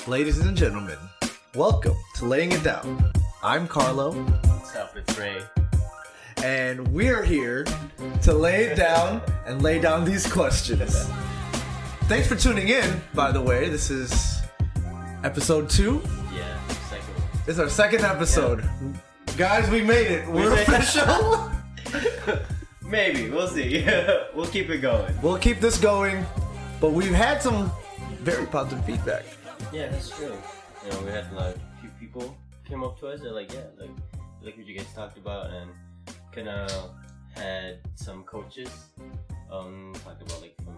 Ladies and gentlemen, welcome to Laying It Down. I'm Karlo. What's up, it's Ray. And we're here to lay it down and lay down these questions. Thanks for tuning in, by the way. This is episode 2. Yeah, second one. This is our second episode. Yeah. Guys, we made it. We're official. Maybe, we'll see. We'll keep it going. We'll keep this going, but we've had some very positive feedback. Yeah, that's true. You know, we had like a few people came up to us. They're like, yeah, like what you guys talked about, and kind of had some coaches talked about like from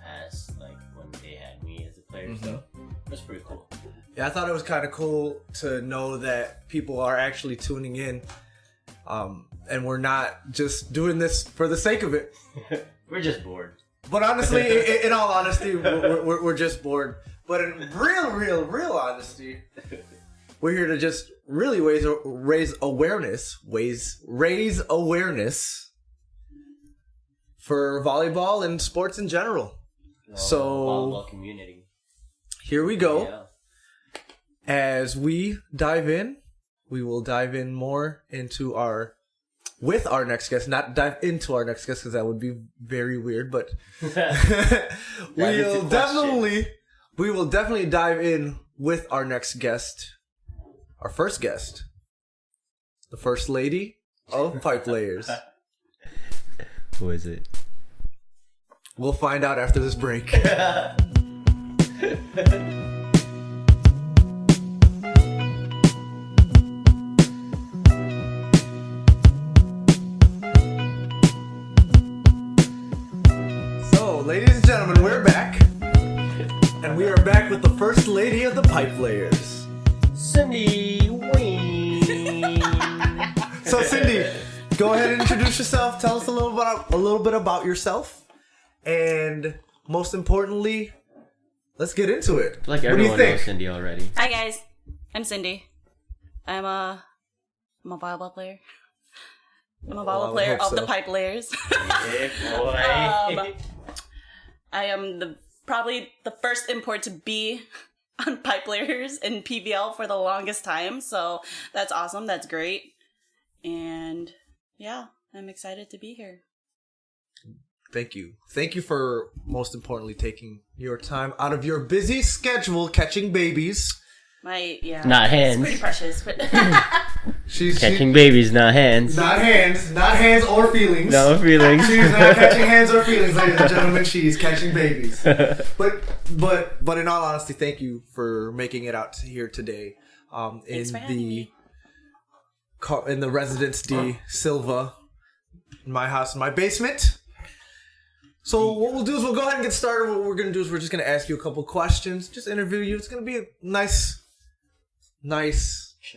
past, like when they had me as a player. So that's pretty cool. Yeah, I thought it was kind of cool to know that people are actually tuning in, and we're not just doing this for the sake of it. We're just bored. But honestly, in all honesty, we're just bored. But in real honesty, we're here to just really raise awareness for volleyball and sports in general. So volleyball community. Here we go. Yeah. As we dive in, we will dive in more into our next guest, not dive into our next guest because that would be very weird, but we will definitely dive in with our next guest, our first guest, the first lady of Pipelayers. Who is it? We'll find out after this break. Ladies and gentlemen, we're back. And we are back with the first lady of the Pipelayers, Cindy Nguyen. So Cindy, go ahead and introduce yourself. Tell us a little bit about yourself. And most importantly, let's get into it. Like everyone knows Cindy already. Hi guys, I'm Cindy. I'm a volleyball player. I'm a volleyball player of the Pipelayers. Yeah, boy. I am probably the first import to be on Pipelayers and PVL for the longest time, so that's awesome. That's great, and yeah, I'm excited to be here. Thank you for most importantly taking your time out of your busy schedule catching babies. Not hands. It's pretty precious, but She's catching babies, not hands. Not hands or feelings. No feelings. She's not catching hands or feelings, ladies and gentlemen. She's catching babies. But in all honesty, thank you for making it out here today. In the Residence D Silva, in my house, in my basement. So what we'll do is we'll go ahead and get started. What we're gonna do is we're just gonna ask you a couple questions, just interview you. It's gonna be a nice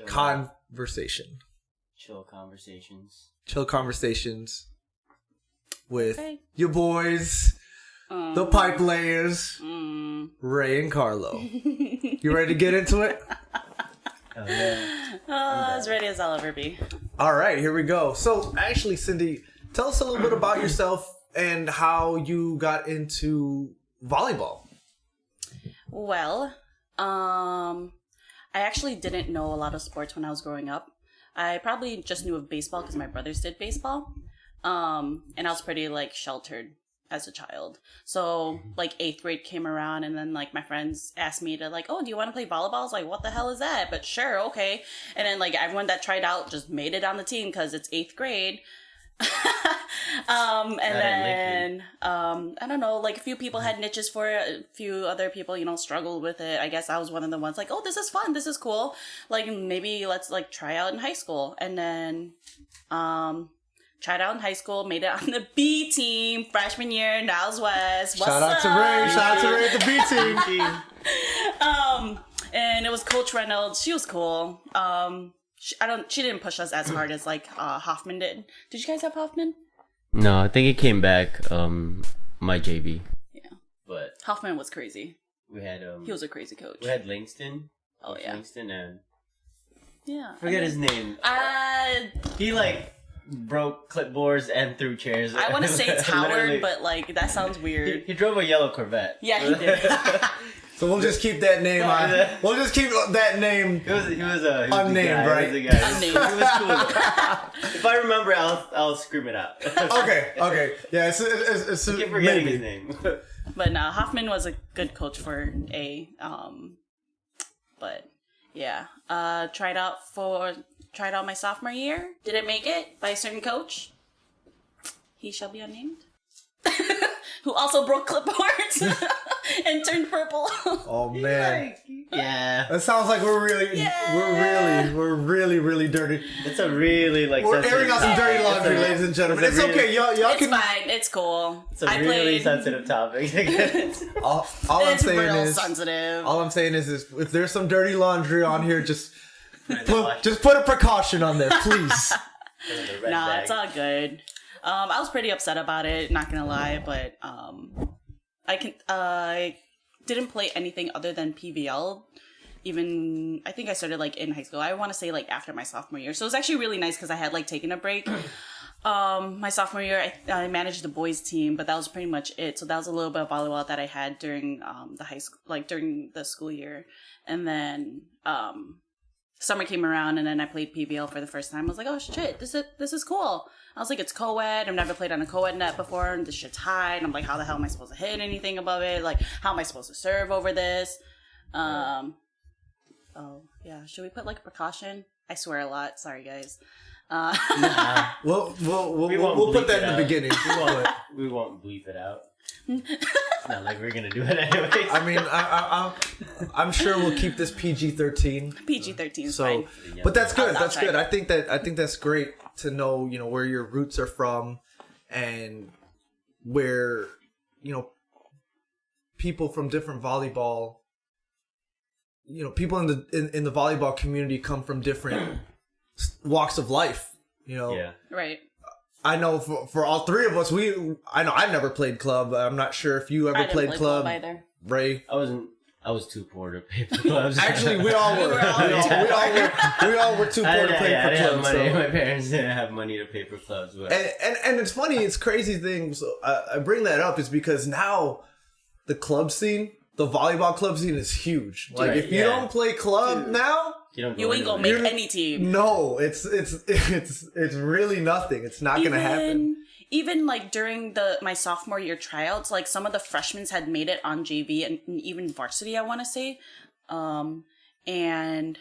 conversation. Chill conversations with your boys, the Pipelayers, Ray and Karlo. You ready to get into it? as ready as I'll ever be. All right, here we go. So actually, Cindy, tell us a little bit about yourself and how you got into volleyball. Well, I actually didn't know a lot of sports when I was growing up. I probably just knew of baseball because my brothers did baseball. And I was pretty sheltered as a child. So 8th grade came around and then my friends asked me to oh, do you want to play volleyball? I was like, what the hell is that? But sure, okay. And then everyone that tried out just made it on the team because it's 8th grade. And then I don't know, a few people had niches for it, a few other people struggled with it. I guess I was one of the ones oh, this is fun, this is cool, maybe let's try out in high school. And then tried out in high school, made it on the B team freshman year, Niles West. Shout out to Ray at the B team. And it was Coach Reynolds. She was cool. She didn't push us as hard as Hoffman did. Did you guys have Hoffman? No, I think it came back my JV. Yeah. But Hoffman was crazy. We had he was a crazy coach. We had Langston. Oh yeah. Langston and forget his name. He broke clipboards and threw chairs. I want to say it's Howard, but that sounds weird. He drove a yellow Corvette. Yeah, he did. So we'll just keep that name on. We'll just keep that name. He was unnamed, right? He was a guy. He was cool. Though. If I remember, I'll scream it out. Okay. Yeah, it's I keep forgetting maybe. his name. But no, Hoffman was a good coach for A. But yeah, tried out my sophomore year. Didn't make it by a certain coach. He shall be unnamed. Who also broke clipboards and turned purple. Oh man. Yeah. That sounds like we're really dirty. It's a really We're airing out some dirty laundry, ladies and gentlemen. It's okay, y'all It's can. fine. It's cool. It's a really sensitive topic. All I'm It's saying real is, sensitive. all I'm saying is if there's some dirty laundry on here, just put a precaution on there, please. Nah, it's all good. I was pretty upset about it, not gonna lie, but I didn't play anything other than PVL. Even I think I started like in high school. I want to say like after my sophomore year, so it was actually really nice because I had like taken a break. My sophomore year, I managed the boys team, but that was pretty much it. So that was a little bit of volleyball that I had during the high school, like during the school year, and then summer came around, and then I played PVL for the first time. I was like, oh shit, this is cool. I was like, it's co-ed. I've never played on a co-ed net before, and this shit's high. And I'm like, how the hell am I supposed to hit anything above it? Like, how am I supposed to serve over this? Oh yeah, should we put like a precaution? I swear a lot. Sorry, guys. Nah. We'll put that in the beginning. We won't bleep it out. It's not like we're gonna do it anyway. I mean, I'm sure we'll keep this PG-13. PG-13 is So, fine. but that's good. I'll That's try. good. I think that's great to know. You know where your roots are from, and where people from different volleyball. People in the volleyball community come from different walks of life. Yeah. Right. I know for all three of us, I know I never played club. I'm not sure if you ever I didn't played play club. either. Ray. I was too poor to pay for clubs. Actually, we all were. We all were too poor to pay for I didn't have clubs. money. So. My parents didn't have money to pay for clubs. But And it's funny. It's crazy things. I bring that up is because now the club scene, the volleyball club scene, is huge. Like if you don't play club now. You ain't gonna make any team. No, it's really nothing. It's not gonna happen. Even like during my sophomore year tryouts, like some of the freshmen had made it on JV and even varsity, I want to say, and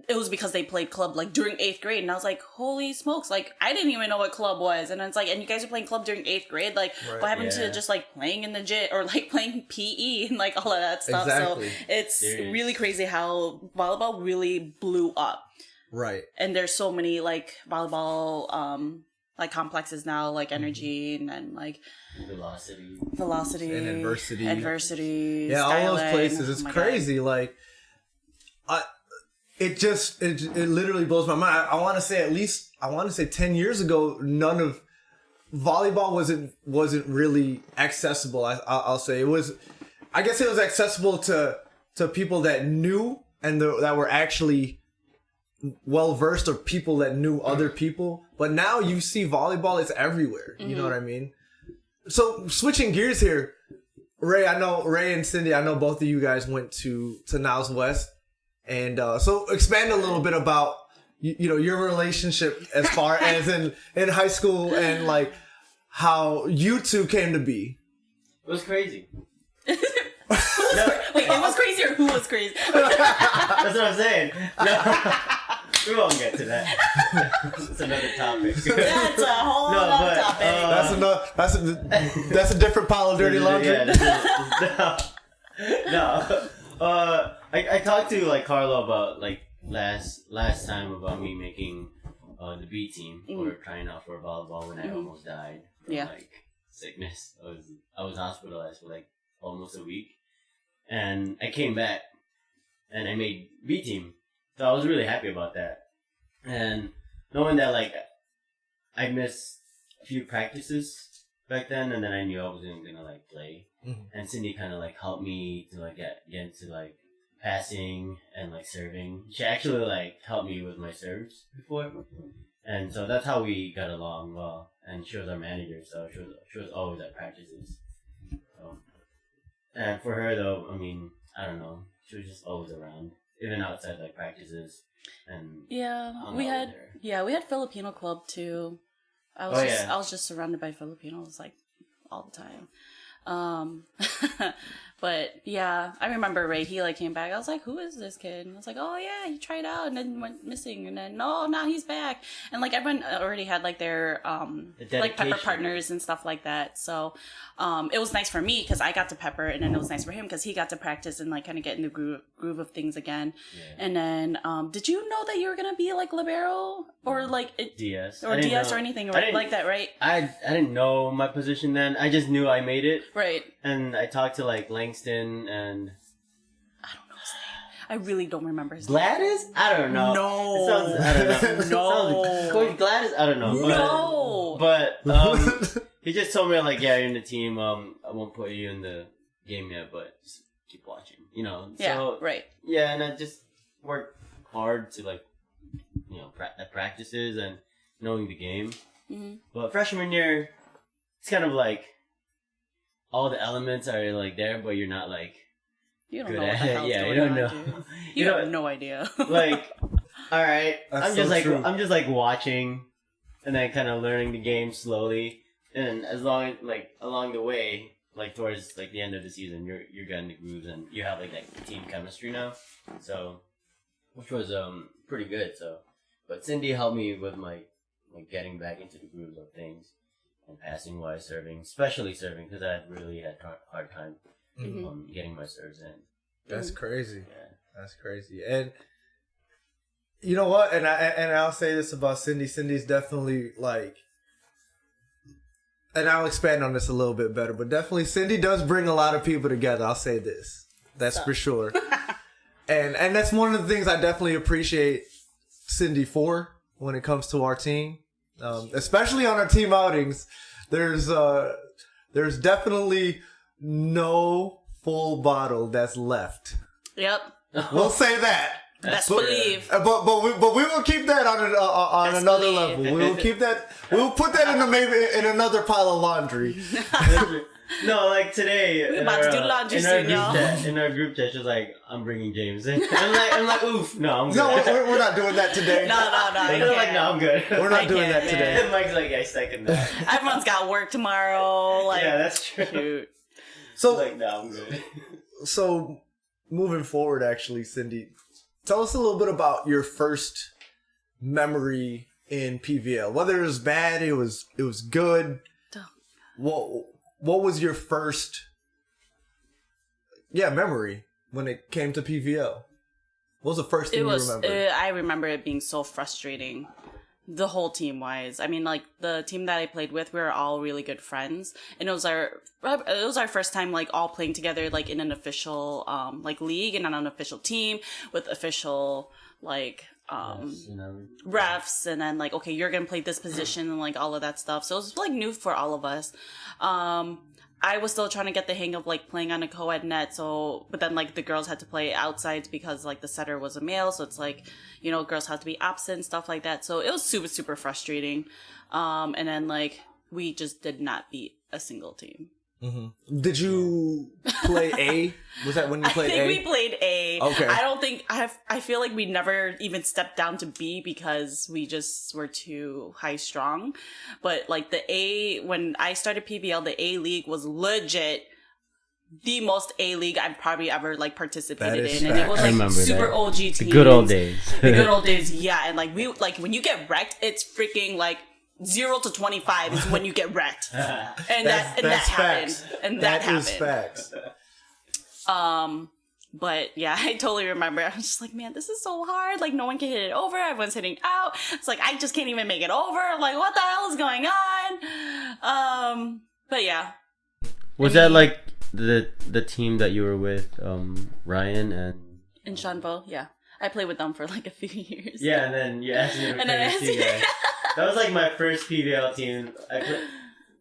it was because they played club like during 8th grade, and I was like, holy smokes, like I didn't even know what club was, and it's like, and you guys are playing club during 8th grade, like Right. what happened to just like playing in the gym or like playing PE and like all of that stuff. Exactly. So it's really crazy how volleyball really blew up. Right. And there's so many like volleyball like complexes now, like Energy and then like Velocity And Adversity. Yeah, all those places. It's crazy. God. Like, it literally blows my mind. I want to say 10 years ago, none of volleyball wasn't really accessible. I'll say it was. I guess it was accessible to people that knew and that were actually well versed, or people that knew other people. But now you see volleyball; it's everywhere. You know what I mean? So switching gears here, Ray and Cindy, I know both of you guys went to Niles West, and so expand a little bit about your relationship as far as in high school, and like how you two came to be. It was crazy. Wait, it was crazy or who was crazy? That's what I'm saying. No. We won't get to that. It's another topic. That's a whole other topic. That's a different pile of dirty laundry. Yeah, I talked to like Karlo about like last time about me making the B team or trying out for volleyball when I almost died from like sickness. I was hospitalized for like almost a week, and I came back and I made B team. So I was really happy about that. And knowing that, like, I missed a few practices back then, and then I knew I wasn't going to, like, play. Mm-hmm. And Cindy kind of, like, helped me to, like, get into, like, passing and, like, serving. She actually, like, helped me with my serves before. And so that's how we got along well. And she was our manager, so she was always at practices. And for her though, I mean, I don't know. She was just always around, even outside like practices. And we had Filipino club too. I was just surrounded by Filipinos like all the time. But yeah, I remember Ray, he like came back. I was like, who is this kid? And I was like, oh yeah, he tried out and then went missing, and then no, now he's back. And like everyone already had like their like pepper partners and stuff like that. So it was nice for me because I got to pepper, and then it was nice for him because he got to practice and like kind of get in the groove of things again. Yeah. And then did you know that you were gonna be like libero or like DS or DS or anything like that, right? I didn't know my position then. I just knew I made it. Right. And I talked to like Langston and I don't know his name. I really don't remember his Gladys? name. I don't know. No. I don't know. Coach Gladys? I don't know. No. But he just told me like, yeah, you're in the team. I won't put you in the game yet, but just keep watching. You know. Yeah. So, right. Yeah, and I just worked hard to like, you know, at practices and knowing the game. Mm-hmm. But freshman year, it's kind of like all the elements are like there, but you're not like you don't know what the hell's going you don't on, know. Dude. You have no idea. Like, all right, That's I'm just like watching, and then kind of learning the game slowly, and as long like along the way, like towards like the end of the season, you're getting the grooves, and you have like that team chemistry now, so which was pretty good. So, but Cindy helped me with my like getting back into the grooves of things. And passing wise, serving, especially serving, because I really had a hard time getting my serves in. That's crazy. Yeah. That's crazy. And you know what? And I'll say this about Cindy. Cindy's definitely like, and I'll expand on this a little bit better, but definitely Cindy does bring a lot of people together. I'll say this. That's for sure. and that's one of the things I definitely appreciate Cindy for when it comes to our team. Especially on our team outings, there's definitely no full bottle that's left. Yep. We'll say that. Best believe. But we will keep that on another level. We will keep that. We will put that in another pile of laundry. No, like today. We're about to do laundry soon, y'all. In our group chat, she's like, "I'm bringing James in." I'm like, oof. No, I'm good. No, we're not doing that today. No. I'm like, no, I'm good. We're not doing that today. And Mike's like, yeah, I second that. Everyone's got work tomorrow. Like, yeah, that's true. Shoot. So, like, no, I'm good. So, moving forward, actually, Cindy, tell us a little bit about your first memory in PVL. Whether it was bad, it was good. What was your first memory when it came to PVL? What was the first thing you remember? I remember it being so frustrating, the whole team wise. I mean, like the team that I played with, we were all really good friends, and it was our first time like all playing together like in an official like league and on an official team with official like refs, and then like, okay, you're gonna play this position and like all of that stuff. So it was like new for all of us. I was still trying to get the hang of like playing on a co-ed net, but then like the girls had to play outside because like the setter was a male, so it's like, you know, girls had to be absent, stuff like that. So it was super, super frustrating. And then like we just did not beat a single team. Mm-hmm. Did you play A? Was that when you played A? I think we played A. Okay. I don't think I feel like we never even stepped down to B because we just were too high strung. But like the A, when I started PBL, the A league was legit the most A league I've probably ever like participated in, and it was like super that. OG teams. The good old days. The good old days, yeah. And like when you get wrecked, it's freaking like 0 to 25 is when you get wrecked, and that happened, and that happened. Is facts. But yeah, I totally remember. I was just like, man, this is so hard. Like, no one can hit it over. Everyone's hitting out. It's like I just can't even make it over. I'm like, what the hell is going on? But yeah. Was that like the team that you were with, Ryan and Shanbo? Yeah, I played with them for like a few years. Yeah, and then you asked me to play. That was like my first PVL team.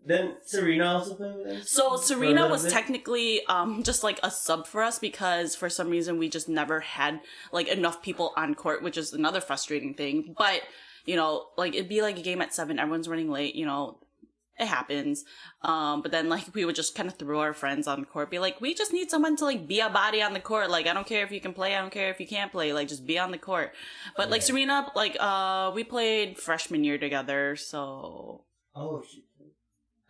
Then Serena also played with us? So Serena was technically just like a sub for us because for some reason we just never had like enough people on court, which is another frustrating thing. But, you know, like it'd be like a game at 7, everyone's running late, you know, it happens. But then like we would just kind of throw our friends on the court, be like, we just need someone to like be a body on the court. Like I don't care if you can play, I don't care if you can't play. Like just be on the court. But like Serena, like we played freshman year together, so Oh, she.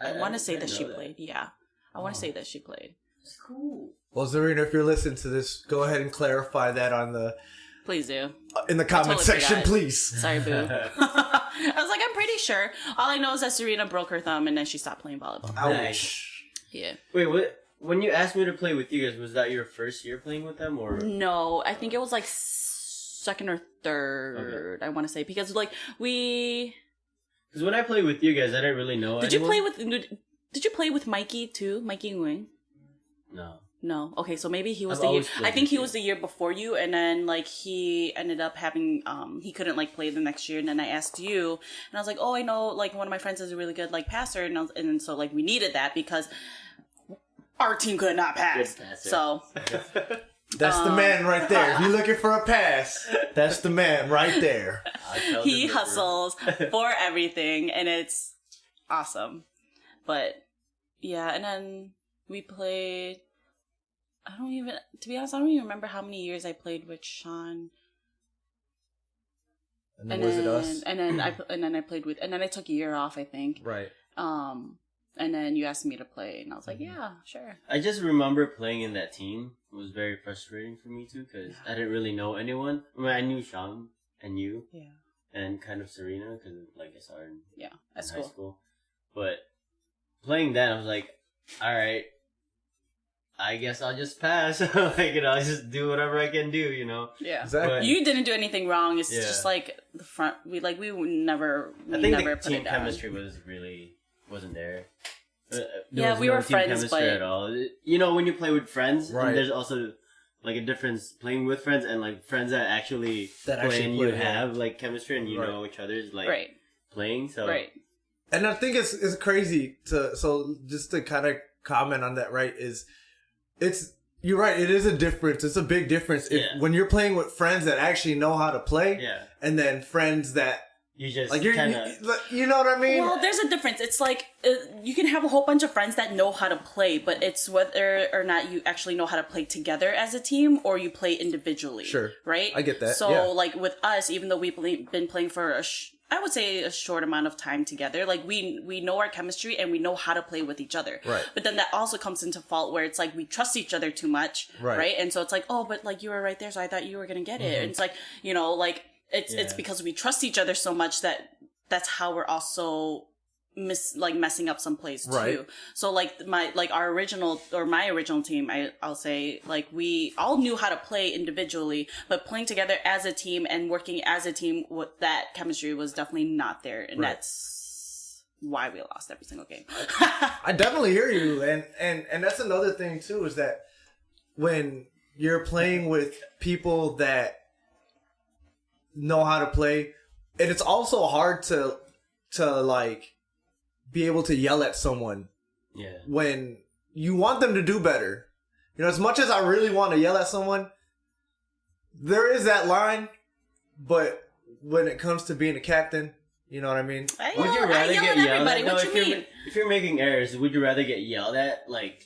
I want to say that she played. Yeah, I want to say that she played. That's cool. Well, Zarina, if you're listening to this, go ahead and clarify that on the Please do. in the comment totally section, forgot. please. Sorry, boo. I was like, I'm pretty sure. All I know is that Serena broke her thumb and then she stopped playing volleyball. Nice. Yeah. Wait, what? When you asked me to play with you guys, was that your first year playing with them, or? No, I think it was like second or third. I want to say because like we. Because when I played with you guys, I didn't really know. Did you play with? Did you play with Mikey too? Mikey Nguyen? No. No. Okay, so maybe he was I've the year. always played I think with he you. was the year before you, and then like he ended up having he couldn't like play the next year, and then I asked you, and I was like, oh, I know like one of my friends is a really good like passer, and then so like we needed that because our team could not pass. Good passer. So That's the man right there. If you're looking for a pass, that's the man right there. he hustles for everything, and it's awesome. But yeah, and then we played. To be honest, I don't even remember how many years I played with Sean. And then was it us? And then I played with, and then I took a year off, I think. Right. And then you asked me to play, and I was like, yeah, sure. I just remember playing in that team. It was very frustrating for me too, because I didn't really know anyone. I mean, I knew Sean and you, and kind of Serena, because like I saw her in That's high cool. school. But playing that, I was like, all right, I guess I'll just pass. Like, I'll just do whatever I can do, Yeah. Exactly. But- You didn't do anything wrong. It's Yeah. just like the front. We would never. I think never the put team it down. chemistry wasn't there. There Yeah, was we no were team friends, chemistry but- at all. When you play with friends, Right. and there's also like a difference playing with friends and like friends that actually play and you play, yeah. have like chemistry and you Right. know each other's like Right. playing. So Right. And I think it's crazy so just to kind of comment on that, right? You're right. It is a difference. It's a big difference when you're playing with friends that actually know how to play, and then friends that you just like kind of you know what I mean? Well, there's a difference. It's like you can have a whole bunch of friends that know how to play, but it's whether or not you actually know how to play together as a team or you play individually. Sure. Right? I get that, So, yeah. like with us, even though we've been playing for I would say a short amount of time together, like we know our chemistry and we know how to play with each other. Right. But then that also comes into fault where it's like we trust each other too much. Right. And so it's like, oh, but like you were right there, so I thought you were gonna get it. Mm-hmm. And it's like, like it's because we trust each other so much that's how we're also messing up some plays too. Right. So like my original team, I'll say like we all knew how to play individually, but playing together as a team and working as a team, that chemistry was definitely not there, and Right. that's why we lost every single game. I definitely hear you, and that's another thing too, is that when you're playing with people that know how to play, and it's also hard to like be able to yell at someone when you want them to do better. As much as I really want to yell at someone, there is that line, but when it comes to being a captain, you know what I mean? Would you rather yell get at yelled everybody. at? What No, you mean? if you're making errors, would you rather get yelled at like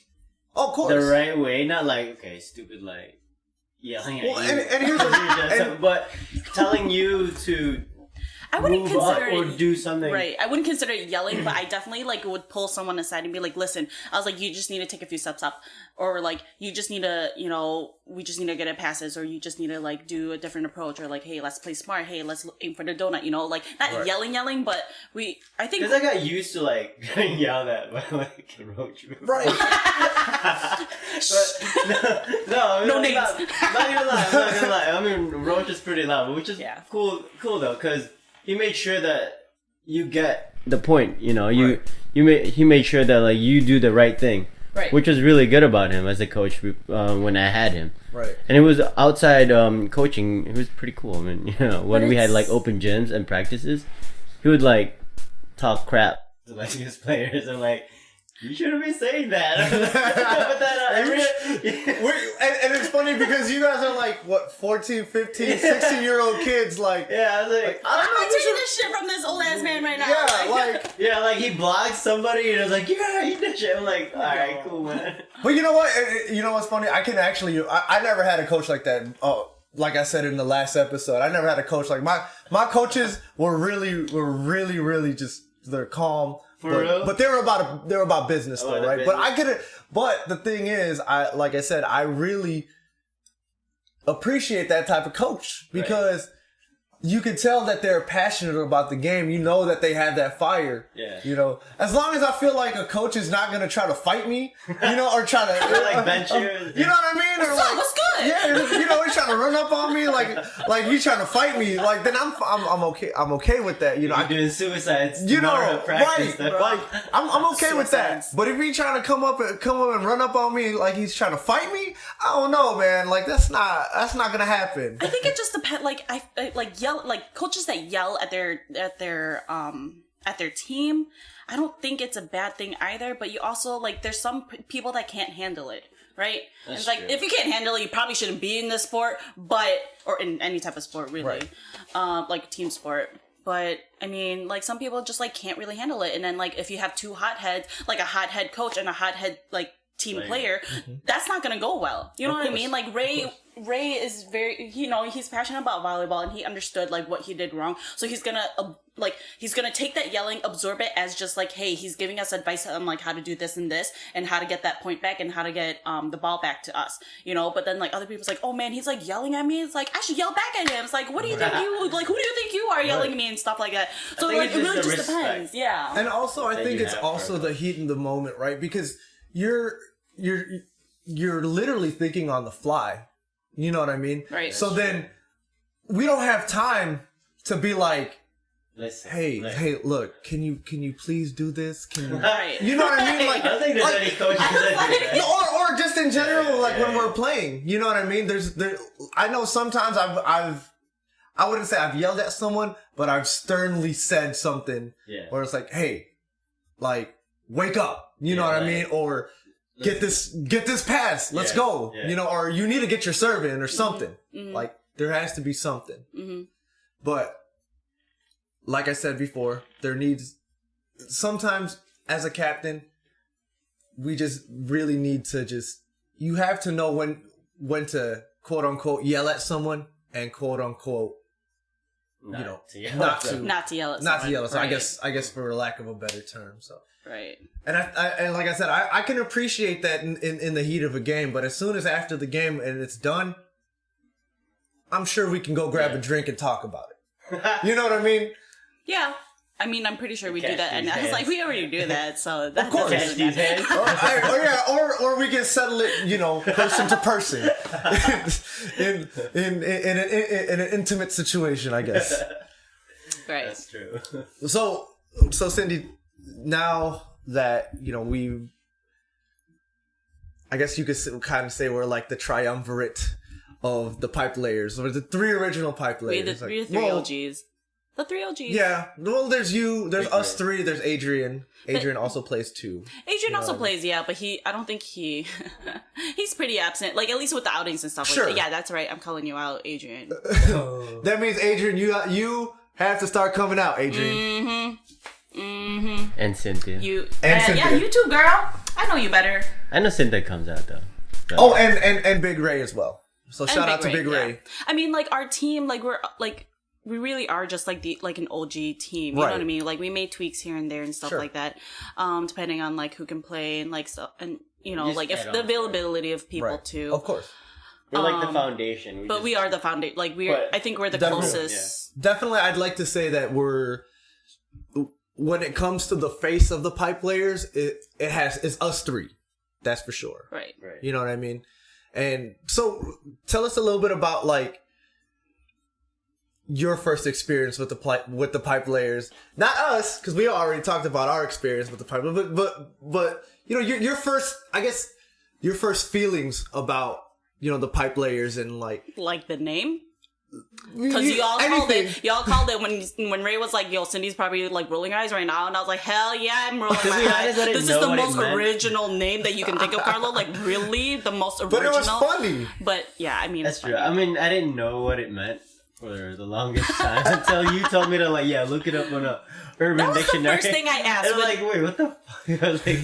Oh, of course. the right way, not like okay, stupid, like yelling at Well, you, and here's the- but telling you to I wouldn't move up consider or it do something. right. I wouldn't consider it yelling, but I definitely like would pull someone aside and be like, "Listen," I was like, "You just need to take a few steps up," or like, "You just need to, we just need to get it passes," or "You just need to like do a different approach," or like, "Hey, let's play smart. Hey, let's aim for the donut." Like not Right. yelling, but I think Because I got used to like getting yelled at by like a roach. Right. But, no, No names. Not even lie. I'm not gonna lie. I mean, roach is pretty loud, which is Yeah. cool though, because he made sure that you get the point. Right. He made sure that like you do the right thing, Right. which was really good about him as a coach when I had him. Right. And it was outside coaching. It was pretty cool. I mean, when we had like it's- open gyms and practices, he would like talk crap to like his players and like, you shouldn't be saying that. But then and it's funny because you guys are like, what, 14, 15, 16-year-old kids, like... Yeah, I was like, I'm not taking this shit from this old ass man right now. Yeah, like... Yeah, like he blocked somebody and I was like, yeah, eat that shit. I'm like, alright, cool, man. But you know what? You know what's funny? I can actually... I never had a coach like that. Oh, like I said in the last episode, I never had a coach like... My coaches were really just... They're calm. But they were about business though, right? Business. But I couldn't... But the thing is, like I said, I really appreciate that type of coach because you can tell that they're passionate about the game. You know that they have that fire. Yeah. You know, as long as I feel like a coach is not going to try to fight me, you know, or try to like bench you. You know what I mean? What's up? What's good? Yeah, you know, he's trying to run up on me, like you trying to fight me. Like then I'm okay. I'm okay with that. You know, I'm doing suicides. You know, right? Like I'm okay with that. But if he's trying to come up and run up on me like he's trying to fight me, I don't know, man. Like that's not gonna happen. I think it just depends. Like I yell, like coaches that yell at their team. I don't think it's a bad thing either. But you also like there's some people that can't handle it. Right? It's like, if you can't handle it, you probably shouldn't be in this sport, or in any type of sport, really. Right. Like team sport. But, I mean, like, some people just, like, can't really handle it. And then, like, if you have two hotheads, like a hothead coach and a hothead, like, team player, that's not gonna go well. You know what I mean? Like, Ray is very, you know, he's passionate about volleyball and he understood, like, what he did wrong. So he's gonna, take that yelling, absorb it as just, like, hey, he's giving us advice on, like, how to do this and how to get that point back and how to get, the ball back to us, you know? But then, like, other people's like, oh, man, he's, like, yelling at me. It's like, I should yell back at him. It's like, what do you think who do you think you are yelling at me and stuff like that? So, like, it really just depends. Yeah. And also, I think it's also the heat in the moment, right? Because you're literally thinking on the fly. You know what I mean? Right. So then we don't have time to be like, hey, look, can you please do this? Can you, you know what I mean? Like, I don't think there's any coaches that do that. Or just in general, like when we're playing, you know what I mean? I know sometimes I wouldn't say I've yelled at someone, but I've sternly said something where it's like, hey, like, wake up. You know what I mean? Or get this pass. Let's go. Yeah. You know, or you need to get your serve in or something. Mm-hmm. Like there has to be something. Mm-hmm. But like I said before, sometimes as a captain, we just really need to you have to know when to quote unquote yell at someone and quote unquote not to yell at someone. So right. I guess for lack of a better term. So right. And and like I said, I can appreciate that in the heat of a game, but as soon as after the game and it's done, I'm sure we can go grab a drink and talk about it. You know what I mean? Yeah. I mean, I'm pretty sure we do that, and I was like, we already do that, so that's of course. Catch these hands. or we can settle it, you know, person to person, in an intimate situation, I guess. Right. That's true. So Cindy, now that you know I guess you could kind of say we're like the triumvirate of the Pipelayers, or the three original Pipelayers. We're the three OGs. The three OGs. Yeah. Well, there's us three, there's Adrian. Adrian also plays too. Adrian also plays, yeah, but I don't think he's pretty absent, like at least with the outings and stuff. Sure. Like, yeah, that's right. I'm calling you out, Adrian. That means, Adrian, you have to start coming out, Adrian. Mm-hmm. Mm-hmm. And Cynthia. Cynthia. Yeah, you too, girl. I know you better. I know Cynthia comes out though. So. Oh, and Big Ray as well. So shout out to Big Ray. Yeah. I mean, like our team, like we really are just like an OG team. You know what I mean? Like we made tweaks here and there and stuff like that, depending on like who can play and like stuff, and you know, like if the availability of people too. Of course. We're like the foundation. We are the foundation. Like I think we're the closest. Yeah. Definitely, I'd like to say that when it comes to the face of the Pipelayers, it's us three. That's for sure. Right. You know what I mean? And so tell us a little bit about like your first experience with the Pipelayers. Not us, because we already talked about our experience with the Pipelayers, but you know, your first, I guess, your first feelings about, you know, the Pipelayers and like the name? Because y'all called it when Ray was like, "Yo, Cindy's probably like rolling her eyes right now," and I was like, "Hell yeah, I'm rolling my eyes." This is the most original name that you can think of, Karlo. Like, really, the most original. But it was funny. But yeah, I mean, that's it's true. funny. I mean, I didn't know what it meant for the longest time until you told me to look it up on a Urban Dictionary. That was the first thing I asked. And I'm like, wait, what the fuck? I was like,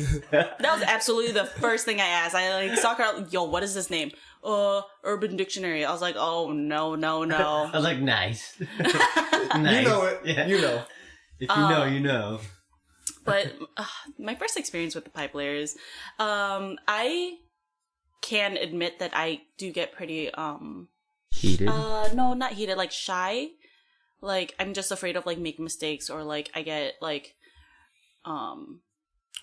that was absolutely the first thing I asked. I saw Karlo, yo, what is this name? Urban Dictionary. I was like, oh, no. I was like, nice. Nice. You know it. Yeah. You know. If you know, you know. But my first experience with the Pipelayers, I can admit that I do get pretty, heated? No, not heated, like shy. Like, I'm just afraid of, like, making mistakes, or, like, I get, like,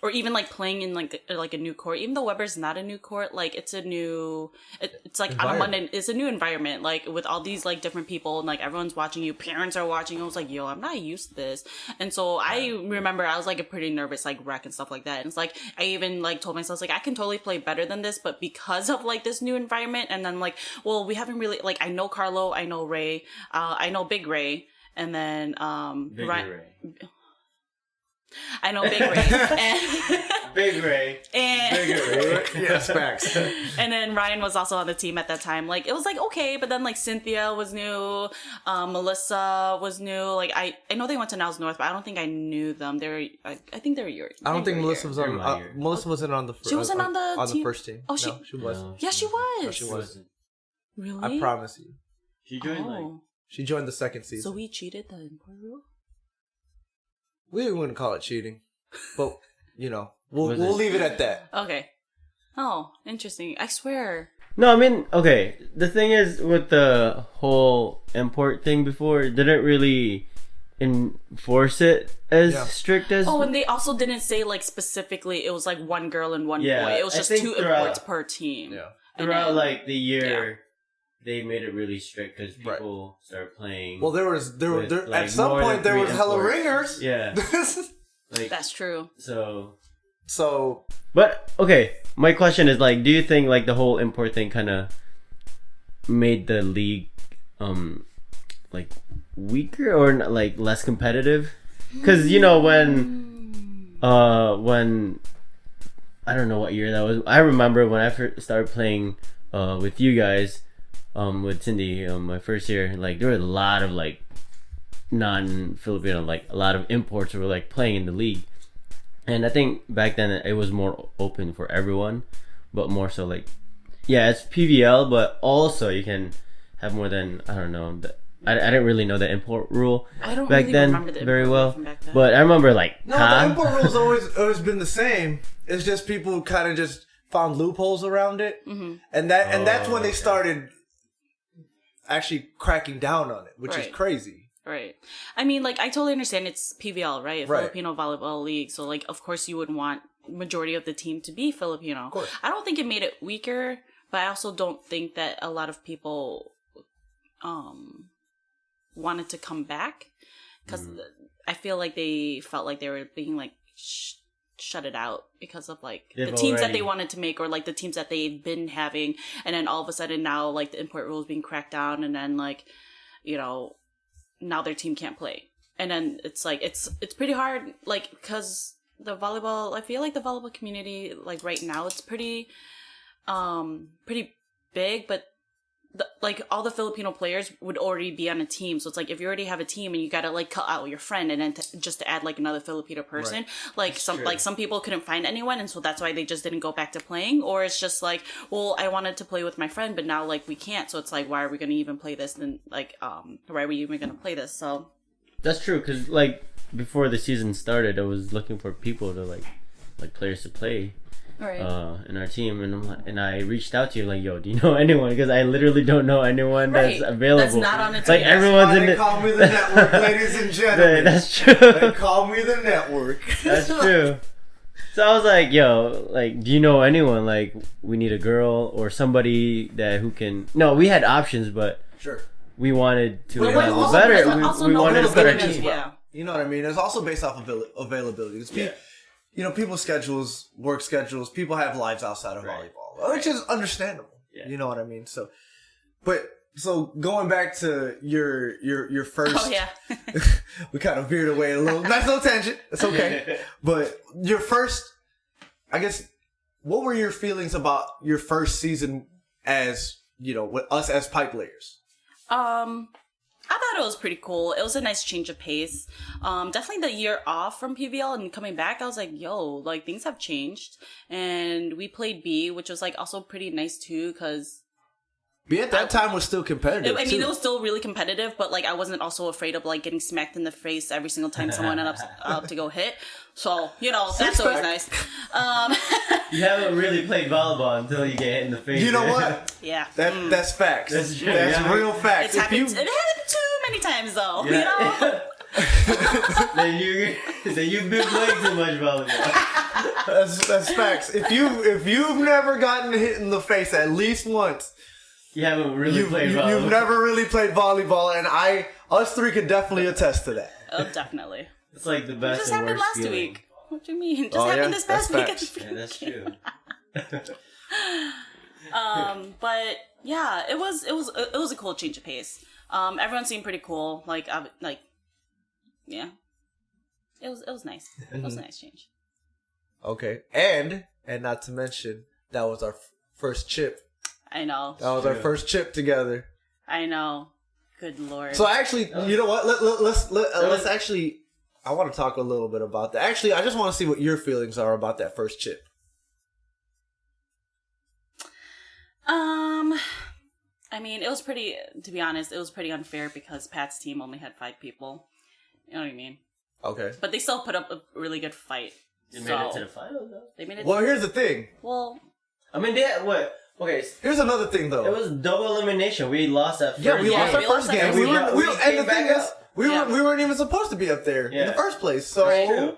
or even like playing in like a new court, even though Weber's not a new court, like it's a new, it's like on a Monday, it's a new environment, like with all these like different people and like everyone's watching you, parents are watching. I was like, yo, I'm not used to this. And so I remember I was like a pretty nervous like wreck and stuff like that. And it's like I even like told myself like I can totally play better than this, but because of like this new environment, and then like, well, we haven't really like, I know Karlo, I know Ray, I know Big Ray, and then Ray. I know Big Ray. And Big Ray. And Bigger Ray. Yes, facts. And then Ryan was also on the team at that time. Like, it was like, okay, but then like Cynthia was new, Melissa was new. Like, I know they went to Niles North, but I don't think I knew them. I think they were yours. I don't think Melissa was on. Melissa wasn't on the. She wasn't on the team? First team. Oh, no, she wasn't. Yeah, she was. No, she wasn't. Really? I promise you. She joined She joined the second season. So we cheated the import rule? We wouldn't call it cheating, but you know, we'll leave it at that. Okay. Oh, interesting. I swear. No, I mean, okay. The thing is, with the whole import thing before, it didn't really enforce it as strict as. Oh, and they also didn't say like specifically it was like one girl and one boy. It was just 2 imports per team. Yeah. Throughout like the year, they made it really strict because people start playing. Well, there like, at some point there was hella ringers. Yeah. Like, that's true. So. But okay, my question is like, do you think like the whole import thing kind of made the league, like weaker or like less competitive? Because you know when I don't know what year that was. I remember when I first started playing with you guys, with Cindy, my first year. Like there were a lot of like non-Filipino, like a lot of imports who were like playing in the league. And I think back then it was more open for everyone, but more so like, yeah, it's PVL, but also you can have more than, I don't know, I didn't really know the import rule back then very well, but I remember like, the import rule's always been the same. It's just people kind of just found loopholes around it, and that's when they started actually cracking down on it, which is crazy. Right. I mean, like, I totally understand it's PVL, right? Filipino Volleyball League. So, like, of course you would want majority of the team to be Filipino. Of course. I don't think it made it weaker, but I also don't think that a lot of people wanted to come back. Because I feel like they felt like they were being, like, shut it out because of, like, the teams that they wanted to make or, like, the teams that they've been having. And then all of a sudden now, like, the import rules being cracked down and then, like, you know, now their team can't play. And then it's like it's pretty hard, like, because the volleyball, I feel like the volleyball community, like right now it's pretty big, but like all the Filipino players would already be on a team. So it's like if you already have a team and you gotta like cut out your friend and then just to add like another Filipino person, like some people couldn't find anyone, and so that's why they just didn't go back to playing. Or it's just like, well, I wanted to play with my friend, but now like we can't. So it's like, why are we gonna even play this? And like, why are we even gonna play this? So that's true, because like before the season started, I was looking for people to like players to play. Right. In our team, and I reached out to you like, yo, do you know anyone? Because I literally don't know anyone that's available. That's not on a team. Like everyone's in the. Call me the network, ladies and gentlemen. That's true. They call me the network. That's true. So I was like, yo, like, do you know anyone? Like, we need a girl or somebody who can. No, we had options, but we wanted to have better. We wanted to put our team. Yeah. You know what I mean? It's also based off of availability. You know, people's schedules, work schedules, people have lives outside of volleyball, which is understandable. Yeah. You know what I mean? So so going back to your first. Oh yeah. We kind of veered away a little. Nice little tangent. It's okay. But your first, I guess, what were your feelings about your first season as, with us as Pipelayers? I thought it was pretty cool. It was a nice change of pace. Definitely the year off from PVL and coming back, I was like, yo, like things have changed. And we played B, which was like also pretty nice too, because B at that time was still competitive. It was still really competitive, but like I wasn't also afraid of like getting smacked in the face every single time someone went up to go hit. So, that's always nice. You haven't really played volleyball until you get hit in the face. You know what? Yeah. That's facts. That's real facts. It happened too many times though. Yeah. Then you've been playing too much volleyball. That's facts. If you've never gotten hit in the face at least once, you haven't really played volleyball. You've never really played volleyball, and us three could definitely attest to that. Oh, definitely. It's like the best. It just and happened worst last feeling. week. What do you mean? Just happened this past week. Yeah, that's true. But yeah, it was a cool change of pace. Everyone seemed pretty cool. Yeah, it was nice. It was a nice change. Okay, and not to mention that was our first chip. I know. That was our first chip together. I know. Good Lord. So actually, you know what? Let's actually. I want to talk a little bit about that. Actually, I just want to see what your feelings are about that first chip. I mean, to be honest, it was pretty unfair because Pat's team only had 5 people. You know what I mean? Okay. But they still put up a really good fight. They made it to the finals, though. They made it. Well, here's the thing. Well, I mean, what? Okay. Here's another thing, though. It was double elimination. We lost that first game. Yeah, we lost our first game. And the thing is, we weren't even supposed to be up there in the first place. So that's true.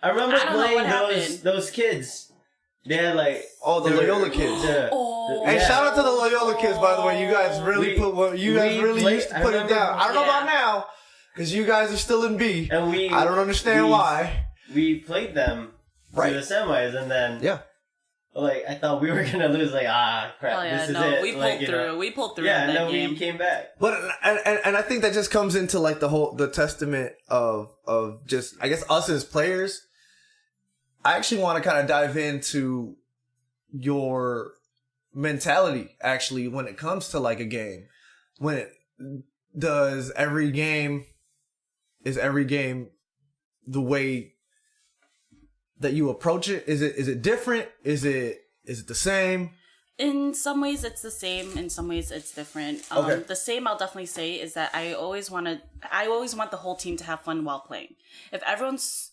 I remember playing those kids. They had the Loyola kids. And shout out to the Loyola kids, by the way. You guys really used to put it down. I don't know about now, because you guys are still in B. And I don't understand why. We played them to the semis, and then I thought we were gonna lose. Crap! This is it. We pulled through. We pulled through. Yeah, in that game. we came back. But and I think that just comes into the testament of just, I guess, us as players. I actually want to kind of dive into your mentality, actually, when it comes to a game. Is every game the way that you approach it? Is it different? Is it the same? In some ways it's the same, in some ways it's different. Okay. The same I'll definitely say is that I always want the whole team to have fun while playing. If everyone's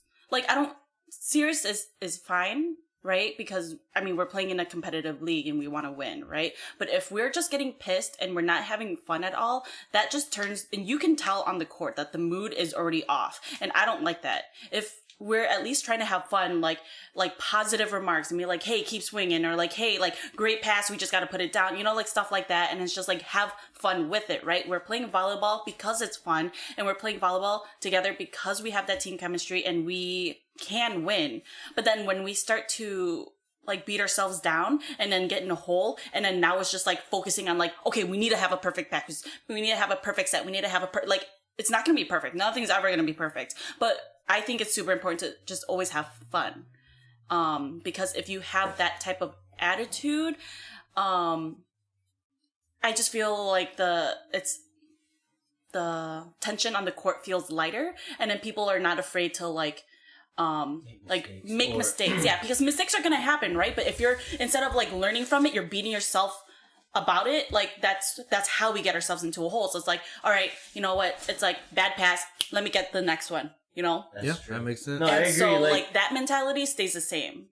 serious is fine, right? Because we're playing in a competitive league and we want to win, right? But if we're just getting pissed and we're not having fun at all, that just turns, and you can tell on the court that the mood is already off. And I don't like that. If we're at least trying to have fun, like positive remarks and be like, hey, keep swinging, or hey, great pass, we just got to put it down, stuff like that. And it's just have fun with it, right? We're playing volleyball because it's fun, and we're playing volleyball together because we have that team chemistry and we can win. But then when we start to beat ourselves down and then get in a hole, and then now it's just focusing on okay, we need to have a perfect practice, we need to have a perfect set, we need to have it's not going to be perfect. Nothing's ever going to be perfect. But I think it's super important to just always have fun. Because if you have that type of attitude, I just feel like the tension on the court feels lighter, and then people are not afraid to make mistakes. Yeah, because mistakes are going to happen, right? But if you're, instead of learning from it, you're beating yourself about it, that's how we get ourselves into a hole. So it's all right, you know what? It's bad pass, let me get the next one, That's true. That makes sense. No, I agree. So that mentality stays the same.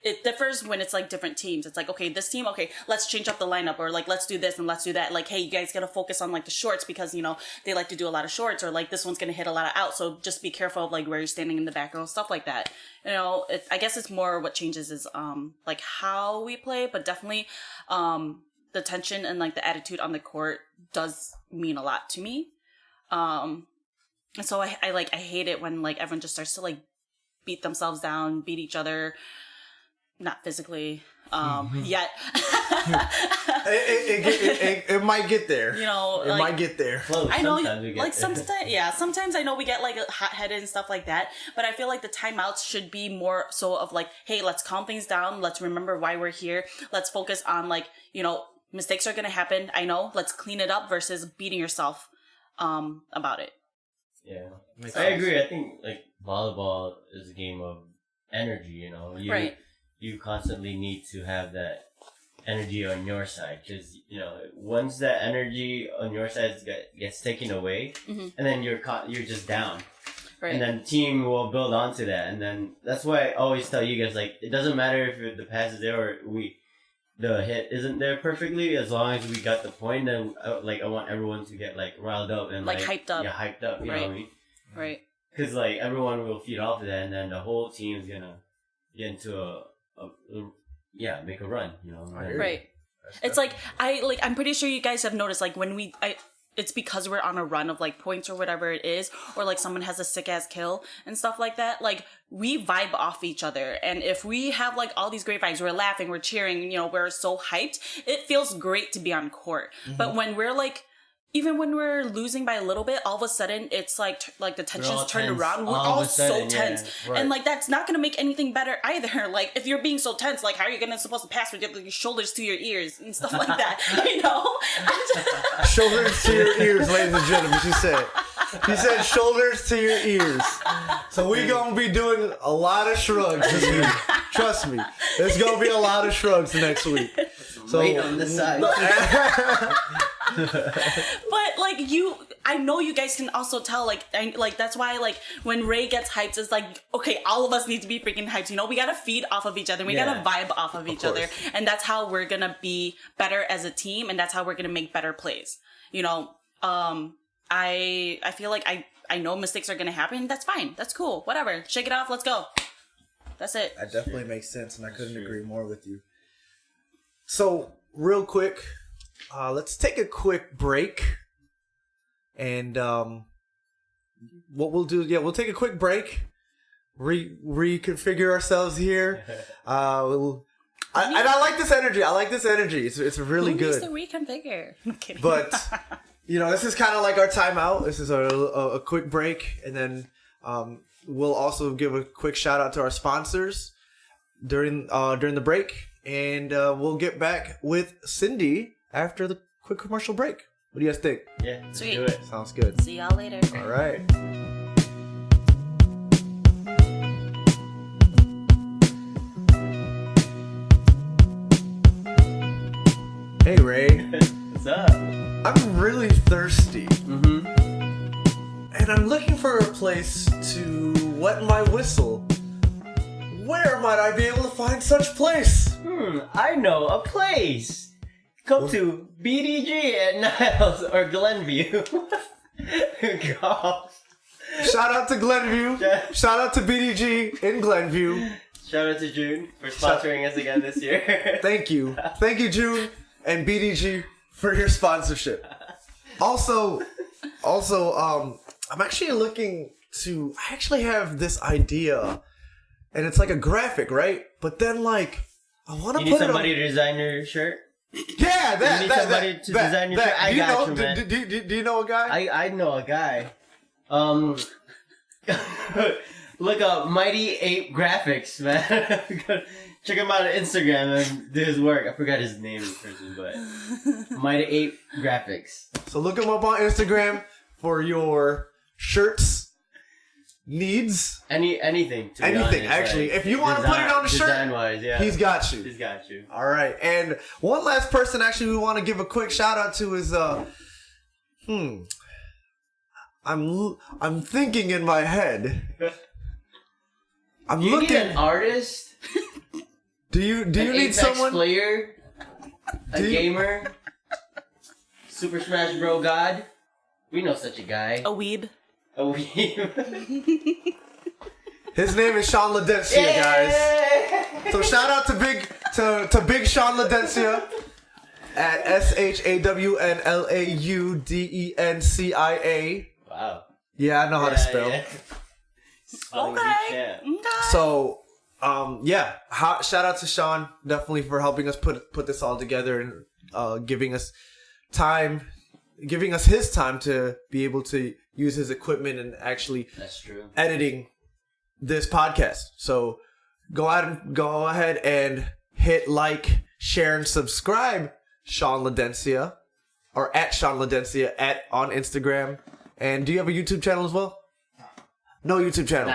It differs when it's different teams. It's okay, this team, okay, let's change up the lineup, or let's do this and let's do that. Hey, you guys gotta focus on the shorts because they like to do a lot of shorts, or this one's gonna hit a lot of outs, so just be careful of where you're standing in the back row, stuff like that. I guess it's more what changes is how we play, but definitely the tension and the attitude on the court does mean a lot to me. And so I hate it when everyone just starts to beat themselves down, beat each other, not physically yet. It might get there. You know, it might get there. Close. I know, Sometimes we get like there. sometimes I know we get like hot-headed and stuff like that, but I feel like the timeouts should be more so of like, hey, let's calm things down. Let's remember why we're here. Let's focus on like, you know, mistakes are gonna happen. I know. Let's clean it up versus beating yourself about it. Yeah, Makes I sense. agree. I think like volleyball is a game of energy. You know, Right. You constantly need to have that energy on your side because you know once that energy on your side gets taken away, Mhm. and then you're just down, Right. and then team will build onto that, and then that's why I always tell you guys like it doesn't matter if the pass is there or the hit isn't there perfectly as long as we got the point. Then I want everyone to get like riled up and Like, hyped up. Yeah, hyped up. You know what I mean? Right. Because like everyone will feed off of that, and then the whole team's gonna get into make a run. You know, I hear you. Right. It's like I'm pretty sure you guys have noticed like when it's because we're on a run of like points or whatever it is, or like someone has a sick ass kill and stuff like that. Like we vibe off each other, and if we have like all these great vibes, we're laughing, we're cheering, you know, we're so hyped. It feels great to be on court. But when we're like, even when we're losing by a little bit, all of a sudden it's like the tension's all turned tense. around. We're All of all a so sudden, yeah, tense, right. and like that's not gonna make anything better either. Like if you're being so tense, like how are you supposed to pass with your shoulders to your ears and stuff like that? You know. Shoulders to your ears, ladies and gentlemen. She said shoulders to your ears. So we gonna be doing a lot of shrugs this week. Trust me, there's gonna be a lot of shrugs next week. So Wait on the side. But like I know you guys can also tell like that's why like when Ray gets hyped, it's like okay, all of us need to be freaking hyped. You know, we gotta feed off of each other. We gotta vibe off of each other, and that's how we're gonna be better as a team, and that's how we're gonna make better plays. You know, I feel like I know mistakes are gonna happen. That's fine. That's cool. Whatever. Shake it off. Let's go. That's it. That definitely makes sense, and I couldn't agree more with you. So, real quick, let's take a quick break. And what we'll do, we'll take a quick break, reconfigure ourselves here. And I like this energy. It's really Who good. needs to reconfigure? I'm kidding. But you know, this is kind of like our timeout. This is a quick break, and then we'll also give a quick shout out to our sponsors during the break, and we'll get back with Cindy after the quick commercial break. What do you guys think? Yeah, let's Sweet. do it. Sounds good. See y'all later. All right. Hey Ray, What's up? I'm really thirsty. Mm-hmm. And I'm looking for a place to wet my whistle. Where might I be able to find such place? I know a place. Come to BDG at Niles or Glenview. Golf. Shout out to Glenview. Shout out to BDG in Glenview. Shout out to June for sponsoring us again this year. Thank you. Thank you, June and BDG for your sponsorship. Also, I'm actually looking to, I actually have this idea, and it's like a graphic, right? But then like, I want to You put need it on. somebody to design your shirt? Yeah, that. You need that, somebody that, to that, design your that. shirt? I Do you got know, you, man. Do you know a guy? I know a guy. Look up Mighty Ape Graphics, man. Check him out on Instagram and do his work. I forgot his name in person, but Mighty Ape Graphics. So look him up on Instagram for your shirts needs. Anything. To be Anything, honest, actually. like, If you want to put it on the shirt, design-wise, yeah. he's got you. He's got you. All right. And one last person actually we want to give a quick shout out to is I'm thinking in my head. I'm You looking. need an artist, Do you an need Apex someone? player, a Do you- gamer, Super Smash Bro God. We know such a guy. A weeb. A weeb. His name is Sean Ladencia, guys. So shout out to Big Sean Ladencia at ShawnLaudencia. Wow. Yeah, I know how to spell. Yeah. Okay. So, shout out to Sean definitely for helping us put this all together, and giving us his time to be able to use his equipment and actually That's true. editing this podcast. So go ahead and hit like, share, and subscribe, Sean Ladencia, or at Sean Ladencia on Instagram. And do you have a YouTube channel as well? No YouTube channel.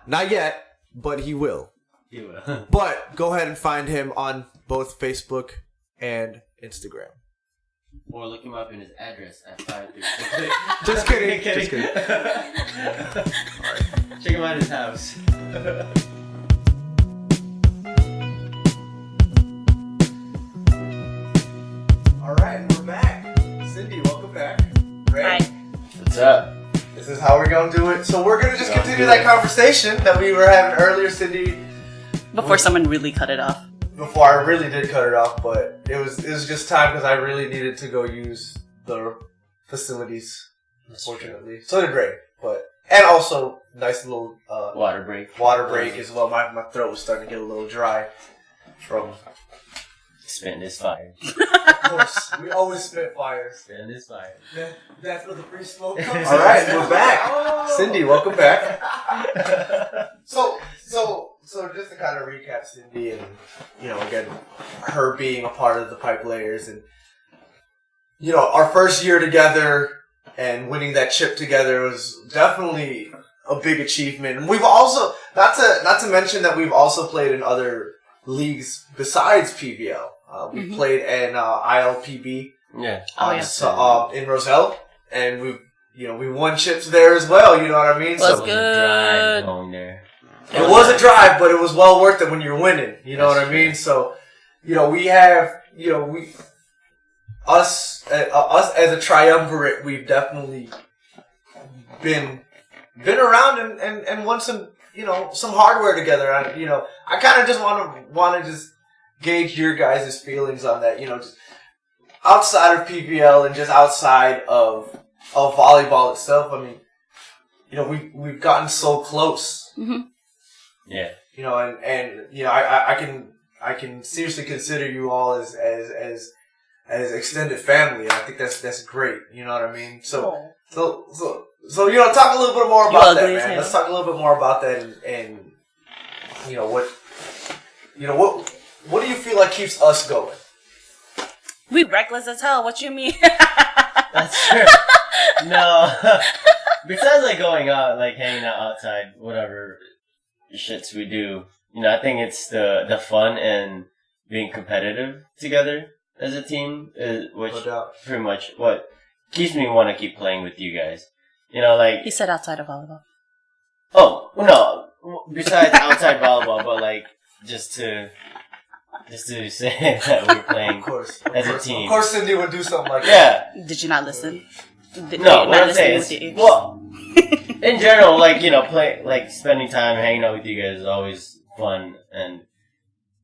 Not yet, but he will. He will. But go ahead and find him on both Facebook and Instagram. Or look him up in his address at 536. Just kidding. Just kidding. Alright. Check him out at his house. Alright, we're back. Cindy, welcome back. Ray, Hi. What's up? this is how we're going to do it. So we're going to just continue that conversation that we were having earlier, Cindy. Before someone really cut it off. Before I really did cut it off, but it was just time because I really needed to go use the facilities. Unfortunately, so did Ray, and also nice little Water break. as well. My throat was starting to get a little dry from. Spitting his fire. Of course, we always spit fires. Spitting his fire. That's where the free smoke comes. All right, we're back. Cindy, welcome back. So just to kind of recap Cindy and, again, her being a part of the Pipelayers and, our first year together and winning that chip together was definitely a big achievement. And we've also, not to mention that we've also played in other leagues besides PVL. We played in ILPB. Yeah. In Roselle. And we won chips there as well, you know what I mean? Let's So go. Drive going there. it was a drive, but it was well worth it when you're winning. You know what I mean? So, we have, us as a triumvirate, we've definitely been around and won some, some hardware together. I kind of just want to just gauge your guys' feelings on that. Just outside of PPL and just outside of volleyball itself. I mean, we've gotten so close. Mm-hmm. Yeah. I can seriously consider you all as extended family. And I think that's great. You know what I mean? So talk a little bit more about that, man. Let's talk a little bit more about that and what do you feel like keeps us going? We reckless as hell. What you mean? That's true. No. Besides going out, hanging out outside, whatever shits we do, I think it's the fun and being competitive together as a team, which pretty much what keeps me want to keep playing with you guys. He said outside of volleyball. Oh, no. Besides outside volleyball, but just to say that we're playing as a team. Of course Cindy would do something like that. Yeah. Did you not listen? No, what I'm saying is, well, in general, spending time hanging out with you guys is always fun, and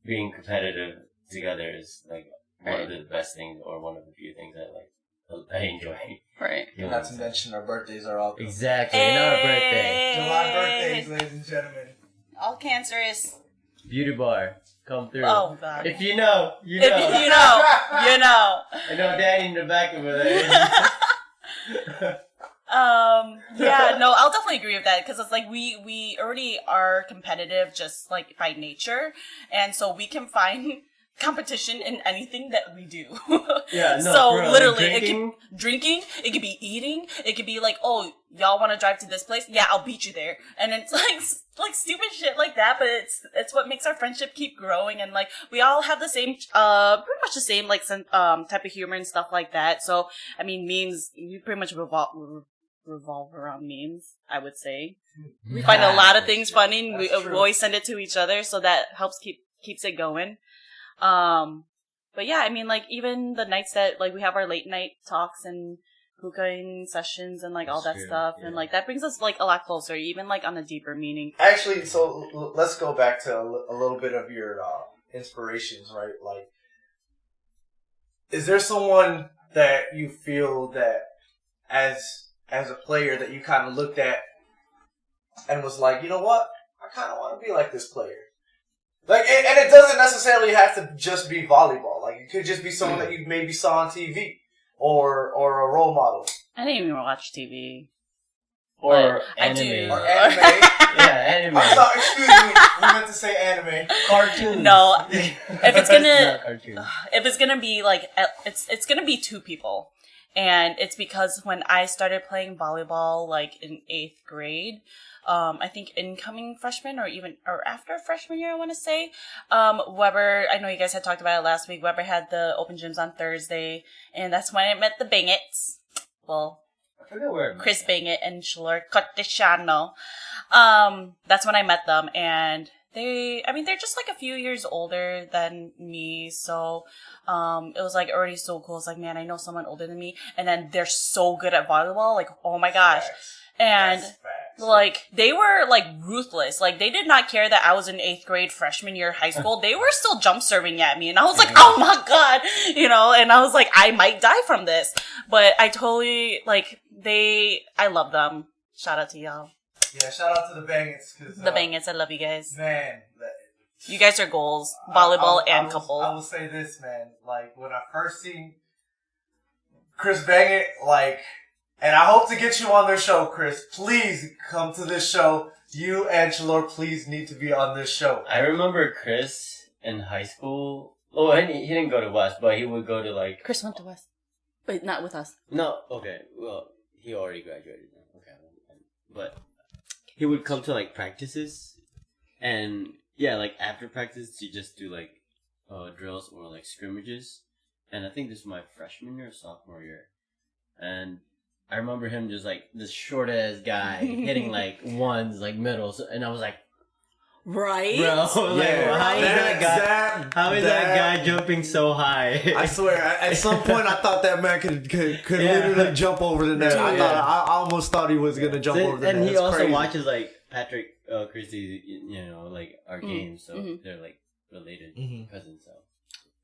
being competitive together is one of the best things, or one of the few things I enjoy. Right. Not to mention our birthdays are all Exactly. Our birthday. July birthdays, ladies and gentlemen. All cancerous. Beauty bar. Come through. Oh, God. If you know, you If know. you know, you know. I know Danny in the back of it. Yeah, no, I'll definitely agree with that, because it's we already are competitive just by nature, and so we can find competition in anything that we do. Yeah, no, so bro, literally, it could drinking, it could be eating, it could be oh, y'all want to drive to this place? Yeah, I'll beat you there, and it's stupid shit like that. But it's what makes our friendship keep growing, and we all have the same, pretty much the same type of humor and stuff like that. So I mean, memes, we pretty much revolve around memes, I would say. We find a lot of things funny, and we always send it to each other, so that helps keeps it going. But yeah, I mean, even the nights that we have our late night talks and hookahing sessions and all that stuff, yeah. And that brings us a lot closer, even on a deeper meaning. Actually, so let's go back to a little bit of your inspirations, right? Is there someone that you feel that as a player that you kind of looked at and was you know what, I kind of want to be like this player? Like, and it doesn't necessarily have to just be volleyball. Like, it could just be someone that you maybe saw on TV or a role model. I didn't even watch TV. Or I anime. do. Or anime. Yeah, anime. I'm sorry, excuse me. We meant to say anime. Cartoons. No, if it's gonna, Not cartoons. if it's gonna be like, it's gonna be two people, and it's because when I started playing volleyball, like in 8th grade, I think incoming freshman or after freshman year, I want to say, Weber. I know you guys had talked about it last week. Weber had the open gyms on Thursday, and that's when I met the Bangets. Well, I forgot where. Chris Bangett and Shalor Cortesano. That's when I met them, and they're just like a few years older than me, so it was like already so cool. It's like, man, I know someone older than me, and then they're so good at volleyball, like, oh my gosh. And like, they were like ruthless. Like, they did not care that I was in 8th grade freshman year of high school. They were still jump serving at me, and I was like, oh my god, and I was like, I might die from this. But I totally, like, I love them. Shout out to y'all. Yeah, shout out to the Bangets. The Bangets, I love you guys. Man. You guys are goals. Volleyball and couple. I will say this, man. Like, when I first seen Chris Bangett, like, and I hope to get you on their show, Chris. Please come to this show. You and Chalor, please need to be on this show. I remember Chris in high school. Oh, he didn't go to West, but he would go to like. Chris went to West, but not with us. No, okay. Well, he already graduated. Okay, but he would come to like practices, and yeah, like after practice, he just do like drills or like scrimmages. And I think this was my freshman year or sophomore year, and I remember him just like this short ass guy hitting like ones like middles, and I was like, right, bro, like, right. How is that guy jumping so high? I swear, at some point I thought that man could literally jump over the net. I almost thought he was gonna jump over the net. And he It's also crazy. watches like Patrick Christie, like our games, so they're like related cousins. So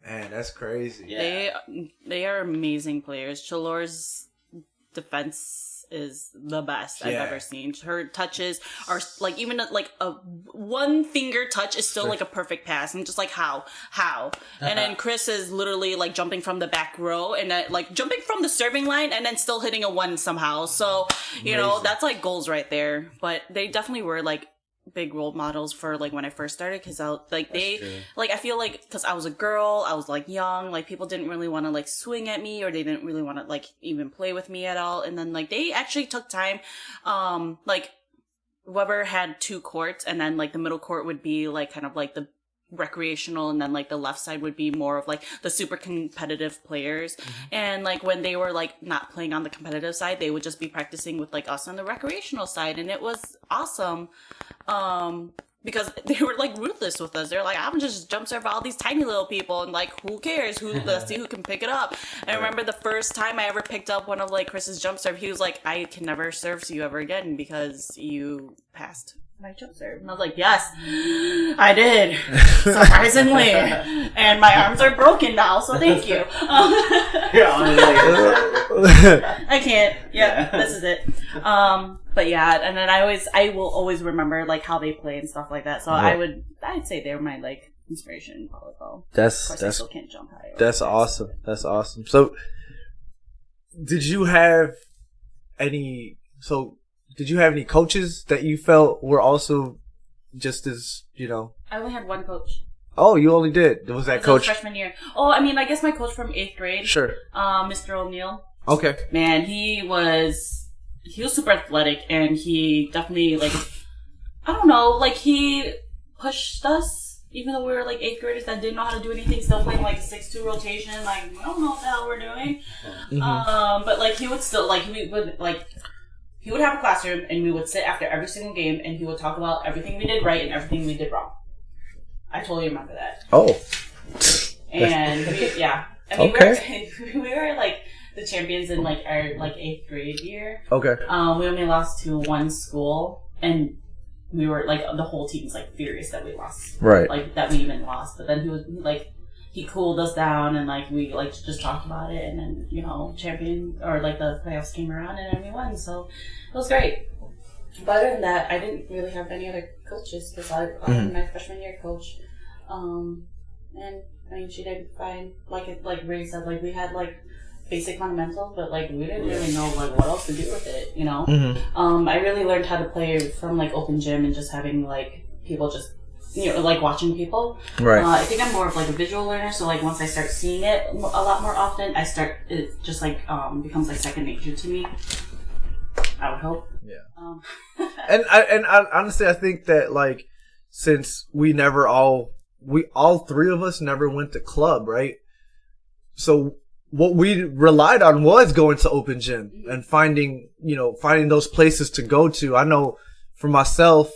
man, that's crazy. Yeah. They are amazing players. Chalor's defense is the best I've ever seen. Her touches are like, even like a one finger touch is still like a perfect pass, and just like how and then Chris is literally like jumping from the back row and like jumping from the serving line and then still hitting a one somehow. So that's like goals right there. But they definitely were like big role models for like when I first started, because I feel like because I was a girl, I was like young, like people didn't really want to like swing at me, or they didn't really want to like even play with me at all. And then like they actually took time. Like Weber had 2 courts, and then like the middle court would be like kind of like the recreational, and then like the left side would be more of like the super competitive players. And like when they were like not playing on the competitive side, they would just be practicing with like us on the recreational side, and it was awesome. Because they were like ruthless with us. They're like, I'm just jump serve all these tiny little people, and like, who cares? Let's see who can pick it up. And I remember the first time I ever picked up one of like Chris's jump serve, he was like, I can never serve to you ever again because you passed my jump serve. And I was like, yes, I did, surprisingly. And my arms are broken now, so thank you. I can't. Yeah, this is it. But yeah, and then I will always remember like how they play and stuff like that. So I'd say they're my like inspiration in volleyball. Of course, I still can't jump high. That's awesome. That's awesome. So, did you have any coaches that you felt were also just as, I only had one coach. Oh, you only did? Was that coach? Freshman year. Oh, I mean, I guess my coach from 8th grade. Sure. Mr. O'Neill. Okay. Man, he was super athletic, and he definitely like, I don't know, like he pushed us, even though we were like 8th graders that didn't know how to do anything, still playing like 6-2 rotation, like we don't know what the hell we're doing. But like he would still like, he would have a classroom, and we would sit after every single game, and he would talk about everything we did right and everything we did wrong. I totally remember that. Oh. And we were like the champions in like our like 8th grade year. Okay. We only lost to one school, and we were like, the whole team was like furious that we lost. Right. Like that we even lost. But then he cooled us down, and like we like just talked about it, and then champion or like the playoffs came around, and then we won. So it was great. But other than that, I didn't really have any other coaches, because my freshman year coach, And I mean, she did fine. Like Ray said, like we had like basic fundamentals, but like we didn't really know like what else to do with it, you know. I really learned how to play from like open gym and just having like people just like watching people. Right. I think I'm more of like a visual learner, so like once I start seeing it a lot more often, it just like becomes like second nature to me. I would hope. Yeah. And I honestly I think that like since we all three of us never went to club, right? So what we relied on was going to open gym and finding those places to go to. I know for myself,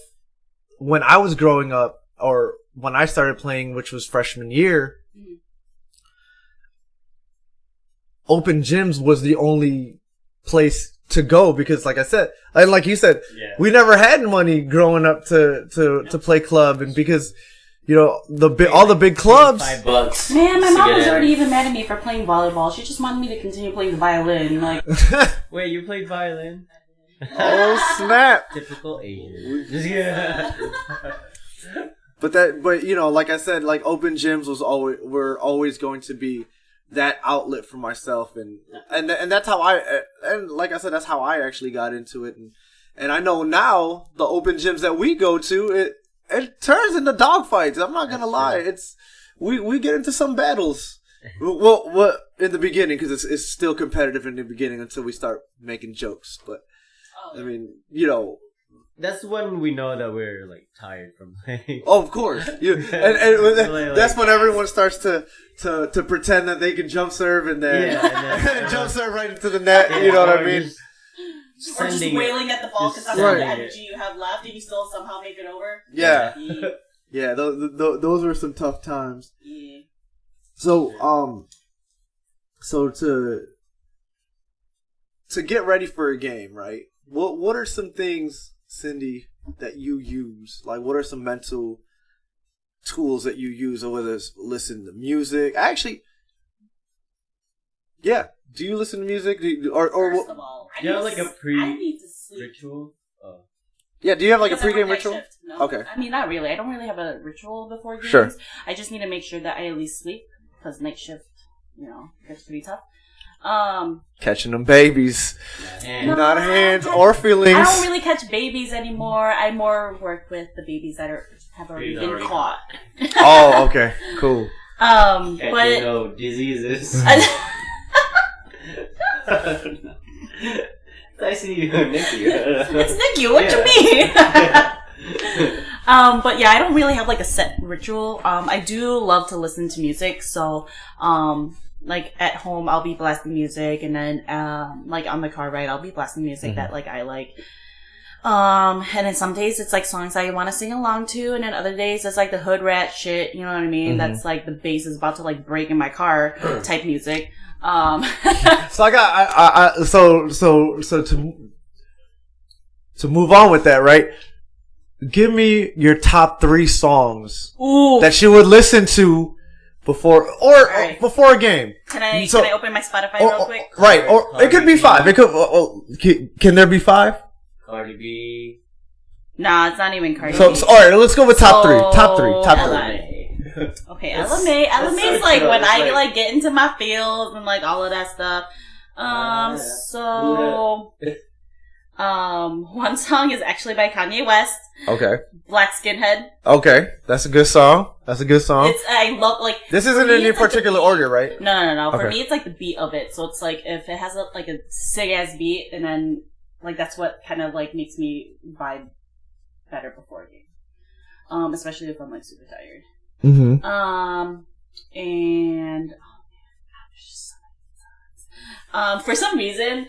when I was growing up or when I started playing, which was freshman year, open gyms was the only place to go because like I said, and like you said, we never had money growing up to play club, and because all the big clubs. $5. Man, my mom was already even mad at me for playing volleyball. She just wanted me to continue playing the violin. Like, wait, you played violin? Oh snap! Typical Asian. But like I said, like open gyms were always going to be that outlet for myself, and that's how like I said, that's how I actually got into it, and I know now the open gyms that we go to, it turns into dogfights. I'm not gonna lie. It's we get into some battles. Well, in the beginning, because it's still competitive in the beginning until we start making jokes. But I mean, that's when we know that we're like tired from playing. Oh, of course, that's when everyone starts to pretend that they can jump serve and then, jump serve right into the net. You know what I mean? Or just wailing at the ball because that's all the energy you have left, and you still somehow make it over. Yeah, yeah. Those were some tough times. Yeah. So to get ready for a game, right? What are some things, Cindy, that you use? Like, what are some mental tools that you use, or whether it's listen to music? Actually, yeah. Do you listen to music? First of all, do you have like a I need to sleep. ritual? Yeah, do you have like a pregame ritual? No. Okay. I mean, not really. I don't really have a ritual before games. Sure. I just need to make sure that I at least sleep because night shift, gets pretty tough. Catching them babies. Not hands or feelings. I don't really catch babies anymore. I more work with the babies that have already been caught. Oh, okay. Cool. But diseases. I see you, Nikki. It's Nikki. What you mean? But yeah, I don't really have like a set ritual. I do love to listen to music, so like at home I'll be blasting music, and then like on the car ride I'll be blasting music that like I like. And then some days it's like songs I want to sing along to, and then other days it's like the hood rat shit. You know what I mean? That's like the bass is about to like break in my car type music. So to move on with that, right? Give me your top 3 songs that you would listen to before before a game. Can I open my Spotify real quick? Right, or it could be 5. It could. Can there be 5? Cardi B. Nah, it's not even Cardi B. So all right, let's go with top 3. Top 3. Okay, LMA's like when I like get into my feels and like all of that stuff. One song is actually by Kanye West. Okay. Black Skinhead. Okay, that's a good song. I love like. This isn't in any particular order, right? No. For me, it's like the beat of it. So it's like if it has like a sick ass beat, and then like that's what kind of like makes me vibe better before a game. Especially if I'm like super tired. And for some reason,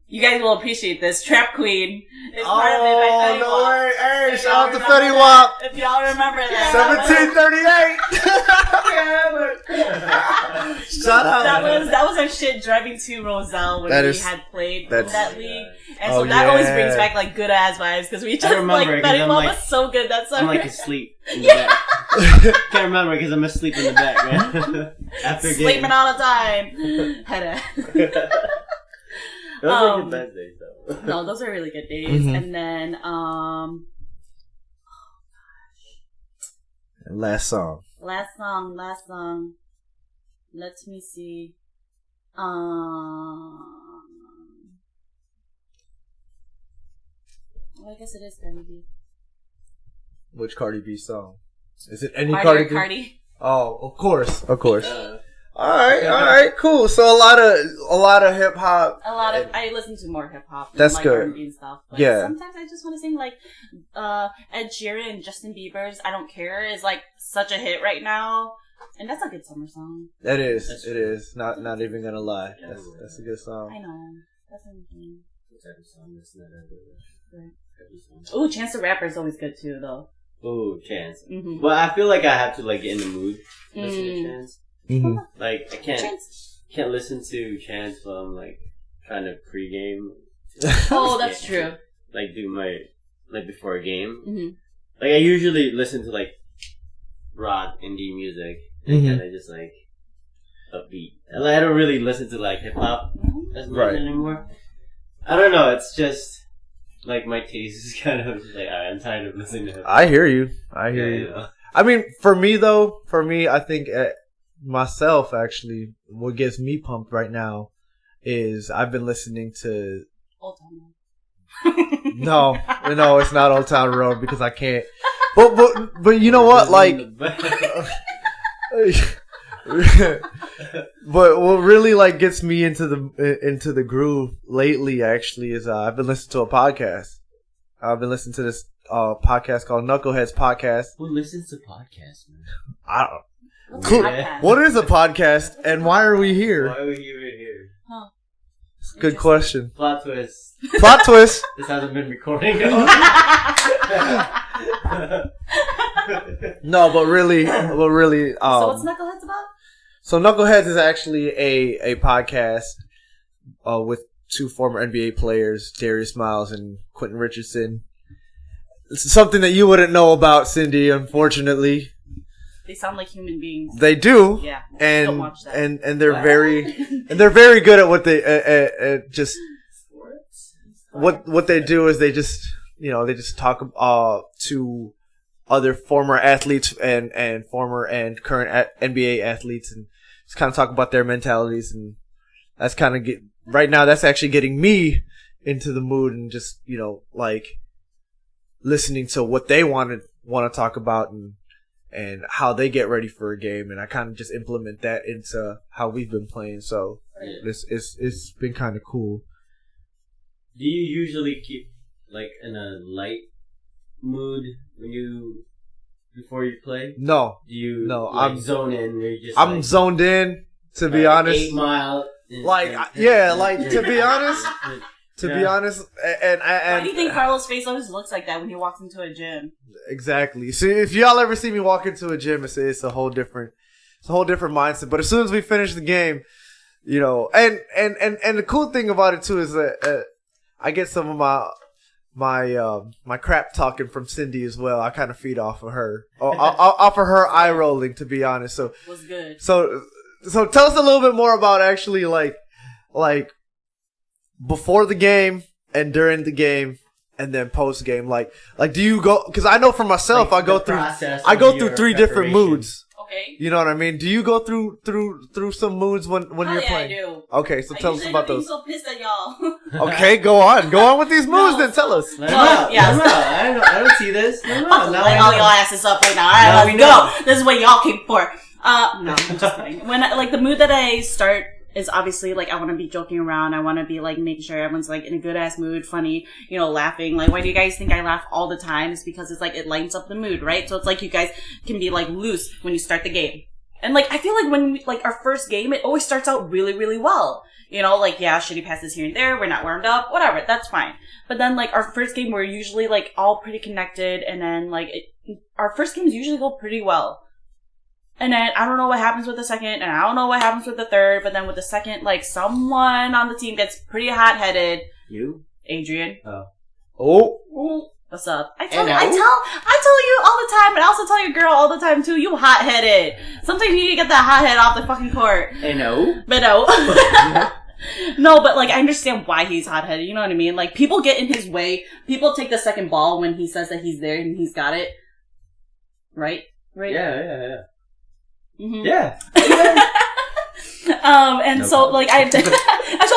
you guys will appreciate this. Trap Queen is part of it by Fetty Wap. No way. Hey, shout out to Fetty Wap. If y'all remember that. 1738. Shout out. That was our shit driving to Roselle when we had played in that league. And so that always brings back like good ass vibes because we just like Fetty Wap was so good. That's I'm like asleep in the back. Can't remember because I'm asleep in the back, man. After sleeping game. all the time. Head Those are the best days, though. No, those are really good days. And then, last song. Last song. Let me see. Well, I guess it is Cardi B. Which Cardi B song? Is it any Cardi Cardi B? Cardi. Oh, of course. All right, cool. So a lot of hip hop. I listen to more hip hop. That's like good. R&B and stuff. But Yeah. Sometimes I just want to sing like Ed Sheeran and Justin Bieber's "I Don't Care" is like such a hit right now, and that's a good summer song. It is. Not even gonna lie. That's a good song. I know. That's amazing. What type of song is that? Ooh, Chance the Rapper is always good too, though. Ooh, Chance. Mm-hmm. But I feel like I have to like get in the mood to listen to Chance. Mm-hmm. Like I can't listen to Chance while I'm like trying to pregame. Oh, that's true. Like do my before a game. Mm-hmm. Like I usually listen to like rock indie music and kind of just like upbeat. And like, I don't really listen to like hip hop as much anymore. I don't know. It's just like my taste is kind of just like I'm tired of listening to hip hop. I hear you. I mean, for me, I think myself, actually, what gets me pumped right now is I've been listening to... Old Town Road. No, it's not Old Town Road because I can't. But you know what? Like... But what really like gets me into the groove lately actually is I've been listening to a podcast. I've been listening to this podcast called Knuckleheads Podcast. Who listens to podcasts, man? I don't know. Cool. What is a podcast and why are we here? Why are we even here? Huh. Good question. Plot twist. Plot twist. This hasn't been recording. No, but really. So what's Knuckleheads about? So Knuckleheads is actually a podcast with two former NBA players, Darius Miles and Quentin Richardson. It's something that you wouldn't know about, Cindy, unfortunately. They sound like human beings. They do. Yeah. And don't watch that. and they're very good at what they just what they do is they just talk to other former athletes and former and current NBA athletes and just kind of talk about their mentalities, and that's kind of right now that's actually getting me into the mood and just like listening to what they want to talk about and how they get ready for a game, and I kind of just implement that into how we've been playing. So it's been kind of cool. Do you usually keep like in a light mood before you play? No. Do you I'm zone in? Or you just I'm zoned in, to be honest. 8 Mile. To be honest. Be honest, and why do you think Carlo's face always looks like that when he walks into a gym? Exactly. See, if y'all ever see me walk into a gym, it's a whole different mindset. But as soon as we finish the game, and the cool thing about it too is that I get some of my crap talking from Cindy as well. I kind of feed off of her, off of her eye rolling. To be honest, so was good. So tell us a little bit more about actually like before the game and during the game and then post game. Like do you go? Because I know for myself, I go through 3 different moods. Okay. You know what I mean? Do you go through some moods when you're playing? I do. Okay, so tell us about those. I'm so pissed at y'all. Okay, go on with these moods. Then tell us. I don't see this. All y'all asses up right now. All right, let's go. This is what y'all came for. No, I'm just kidding. When the mood that I start is obviously like I want to be joking around. I want to be like making sure everyone's like in a good ass mood, funny, laughing. Like, why do you guys think I laugh all the time? It's because it's like it lightens up the mood, right? So it's like you guys can be like loose when you start the game. And like I feel like when our first game, it always starts out really, really well. Shitty passes here and there. We're not warmed up, whatever. That's fine. But then like our first game, we're usually like all pretty connected, and then our first games usually go pretty well. And then I don't know what happens with the second, and I don't know what happens with the third, but then with the second, someone on the team gets pretty hot-headed. You? Adrian. Oh. What's up? I tell you all the time, and I also tell your girl all the time too, you hot-headed. Sometimes you need to get that hot head off the fucking court. I know. But no. No, but I understand why he's hot-headed, you know what I mean? People get in his way. People take the second ball when he says that he's there and he's got it. Right? Yeah. Mm-hmm. Yeah. And so like I totally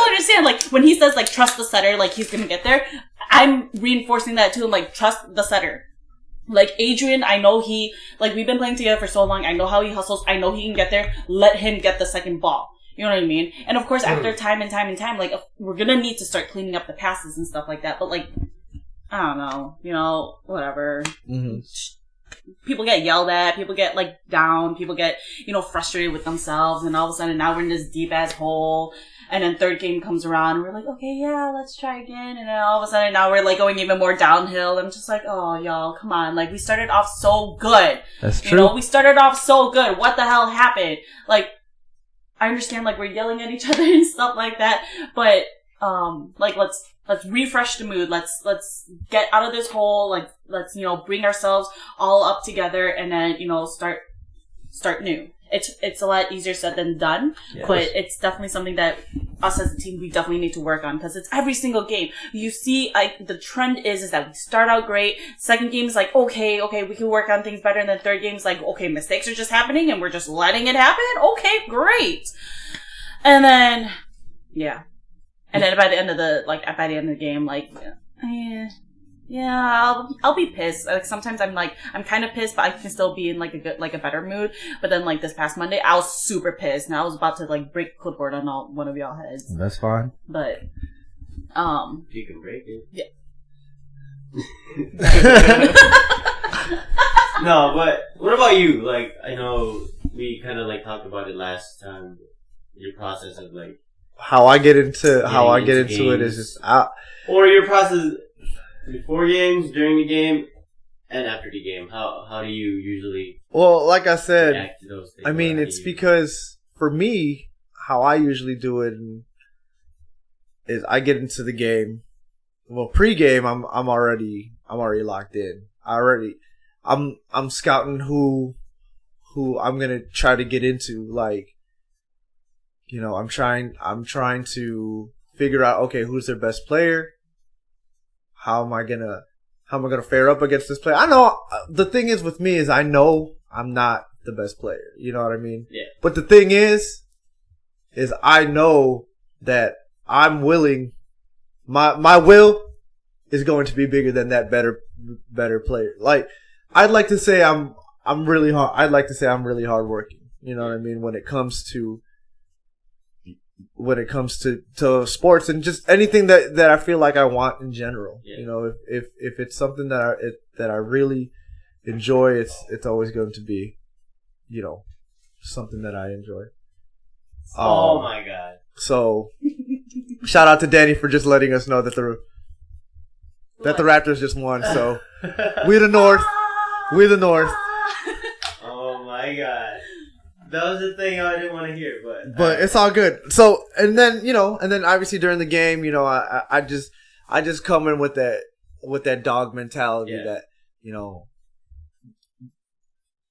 understand. Like when he says like trust the setter, like he's gonna get there. I'm reinforcing that to him. Like trust the setter. Like Adrian, I know we've been playing together for so long. I know how he hustles. I know he can get there. Let him get the second ball. You know what I mean? And of course, after time and time and time, like we're gonna need to start cleaning up the passes and stuff like that. But like, I don't know, whatever. Mm-hmm. People get yelled at. People get like down. People get frustrated with themselves. And all of a sudden, now we're in this deep ass hole. And then third game comes around, and we're like, okay, yeah, let's try again. And then all of a sudden, now we're like going even more downhill. I'm just like, oh, y'all, come on. Like, we started off so good. That's true. We started off so good. What the hell happened? Like, I understand, like, we're yelling at each other and stuff like that. But, like, let's refresh the mood. Let's get out of this hole. Like, let's, bring ourselves all up together and then, start new. It's a lot easier said than done, yes. But it's definitely something that us as a team, we definitely need to work on because it's every single game. You see, the trend is that we start out great. Second game is like, okay, we can work on things better. And then third game is like, okay, mistakes are just happening and we're just letting it happen. Okay, great. And then, yeah. And then by the end of the game, like, yeah, I'll be pissed. Like sometimes I'm kind of pissed, but I can still be in like a better mood. But then like this past Monday, I was super pissed, and I was about to like break a clipboard on one of y'all heads. That's fine. But you can break it. Yeah. No, but what about you? Like I know we kind of like talked about it last time. Your process of like how I get into it is just or your process. Before games, during the game, and after the game, how do you usually? Well, like I said, react to those things? I mean, it's because for me, how I usually do it is I get into the game. Well, pre-game, I'm already locked in. I'm scouting who I'm gonna try to get into. Like, I'm trying to figure out, okay, who's their best player. How am I gonna fare up against this player? I know the thing is with me is I know I'm not the best player. You know what I mean? Yeah. But the thing is I know that I'm willing. My will is going to be bigger than that better player. Like I'd like to say I'm really hard. I'd like to say I'm really hardworking. You know what I mean? When it comes to sports and just anything that I feel like I want in general. Yeah. If it's something that I really enjoy, it's always going to be, something that I enjoy. Oh my God. So shout out to Danny for just letting us know that the Raptors just won. So we the North. Oh my God. That was the thing I didn't want to hear, but it's all good. So and then obviously during the game, I just come in with that dog mentality that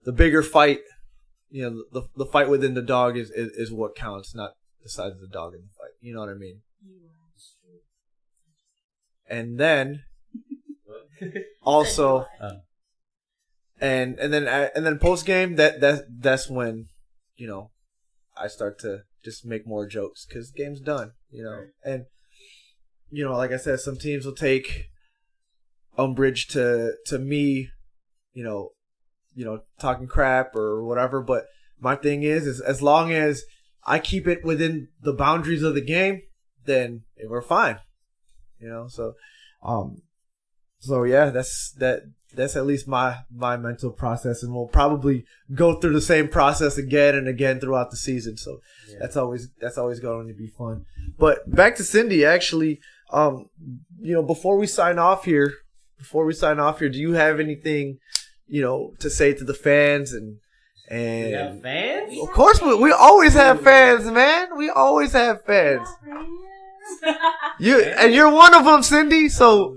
the bigger fight, the fight within the dog is what counts, not the size of the dog in the fight. You know what I mean? And then also, and then post game that's when. I start to just make more jokes because the game's done, and like I said, some teams will take umbrage to me, talking crap or whatever. But my thing is as long as I keep it within the boundaries of the game, then we're fine, So yeah, that's at least my mental process, and we'll probably go through the same process again and again throughout the season. So that's always going to be fun. But back to Cindy, actually, before we sign off here, do you have anything, to say to the fans and we have fans? Of course, we always have fans, man. We always have fans. You're one of them, Cindy. So.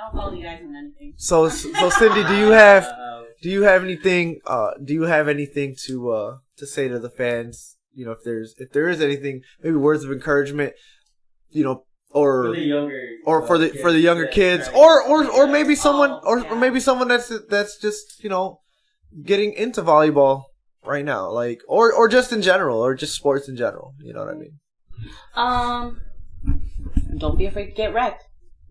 I don't follow you guys on anything. So Cindy, do you have anything to say to the fans? If there is anything, maybe words of encouragement, or for the younger younger kids, or maybe someone that's just getting into volleyball right now, like, or just in general, or just sports in general? You know what I mean? Don't be afraid to get wrecked.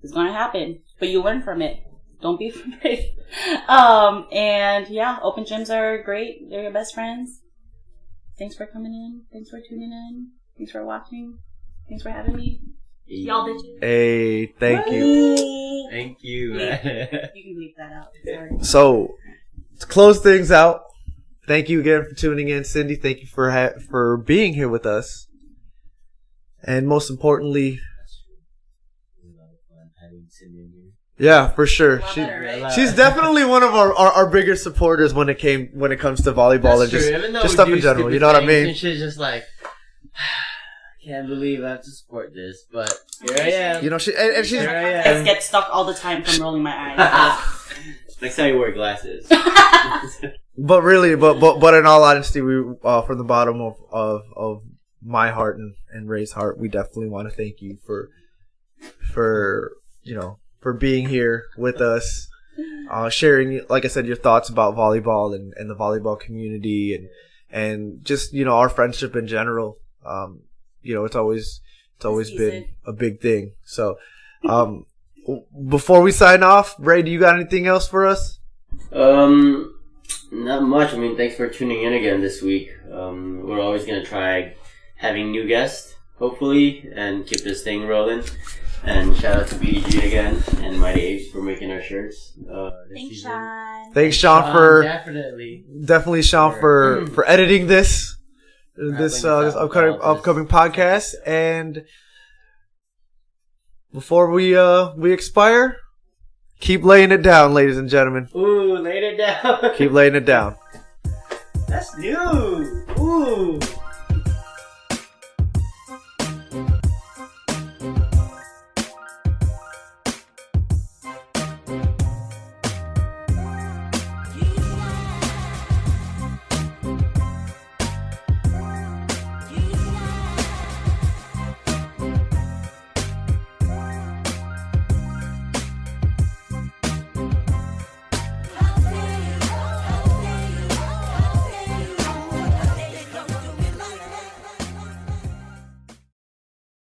It's gonna happen, but you learn from it. Don't be afraid. And yeah, open gyms are great. They're your best friends. Thanks for coming in. Thanks for tuning in. Thanks for watching. Thanks for having me. Y'all bitches. Hey, thank you. Thank you. You can leave that out. Sorry. So, to close things out, thank you again for tuning in, Cindy. Thank you for being here with us, and most importantly, yeah, for sure. She's definitely one of our bigger supporters when it comes to volleyball and just stuff in general. You know what I mean? She's just like, can't believe I have to support this, but here I am. You know, she's here I am. I get stuck all the time from rolling my eyes. Next time you wear glasses. But really, but in all honesty, we from the bottom of my heart and Ray's heart, we definitely want to thank you for being here with us, sharing, like I said, your thoughts about volleyball and the volleyball community and just, our friendship in general. It's always been a big thing. So, before we sign off, Ray, do you got anything else for us? Not much. I mean, thanks for tuning in again this week. We're always going to try having new guests, hopefully, and keep this thing rolling. And shout out to BDG again and Mighty Apes for making our shirts. Thanks, Sean. Thanks, Sean, for definitely Sean for editing this upcoming podcast. And before we expire, keep laying it down, ladies and gentlemen. Ooh, laying it down. Keep laying it down. That's new. Ooh.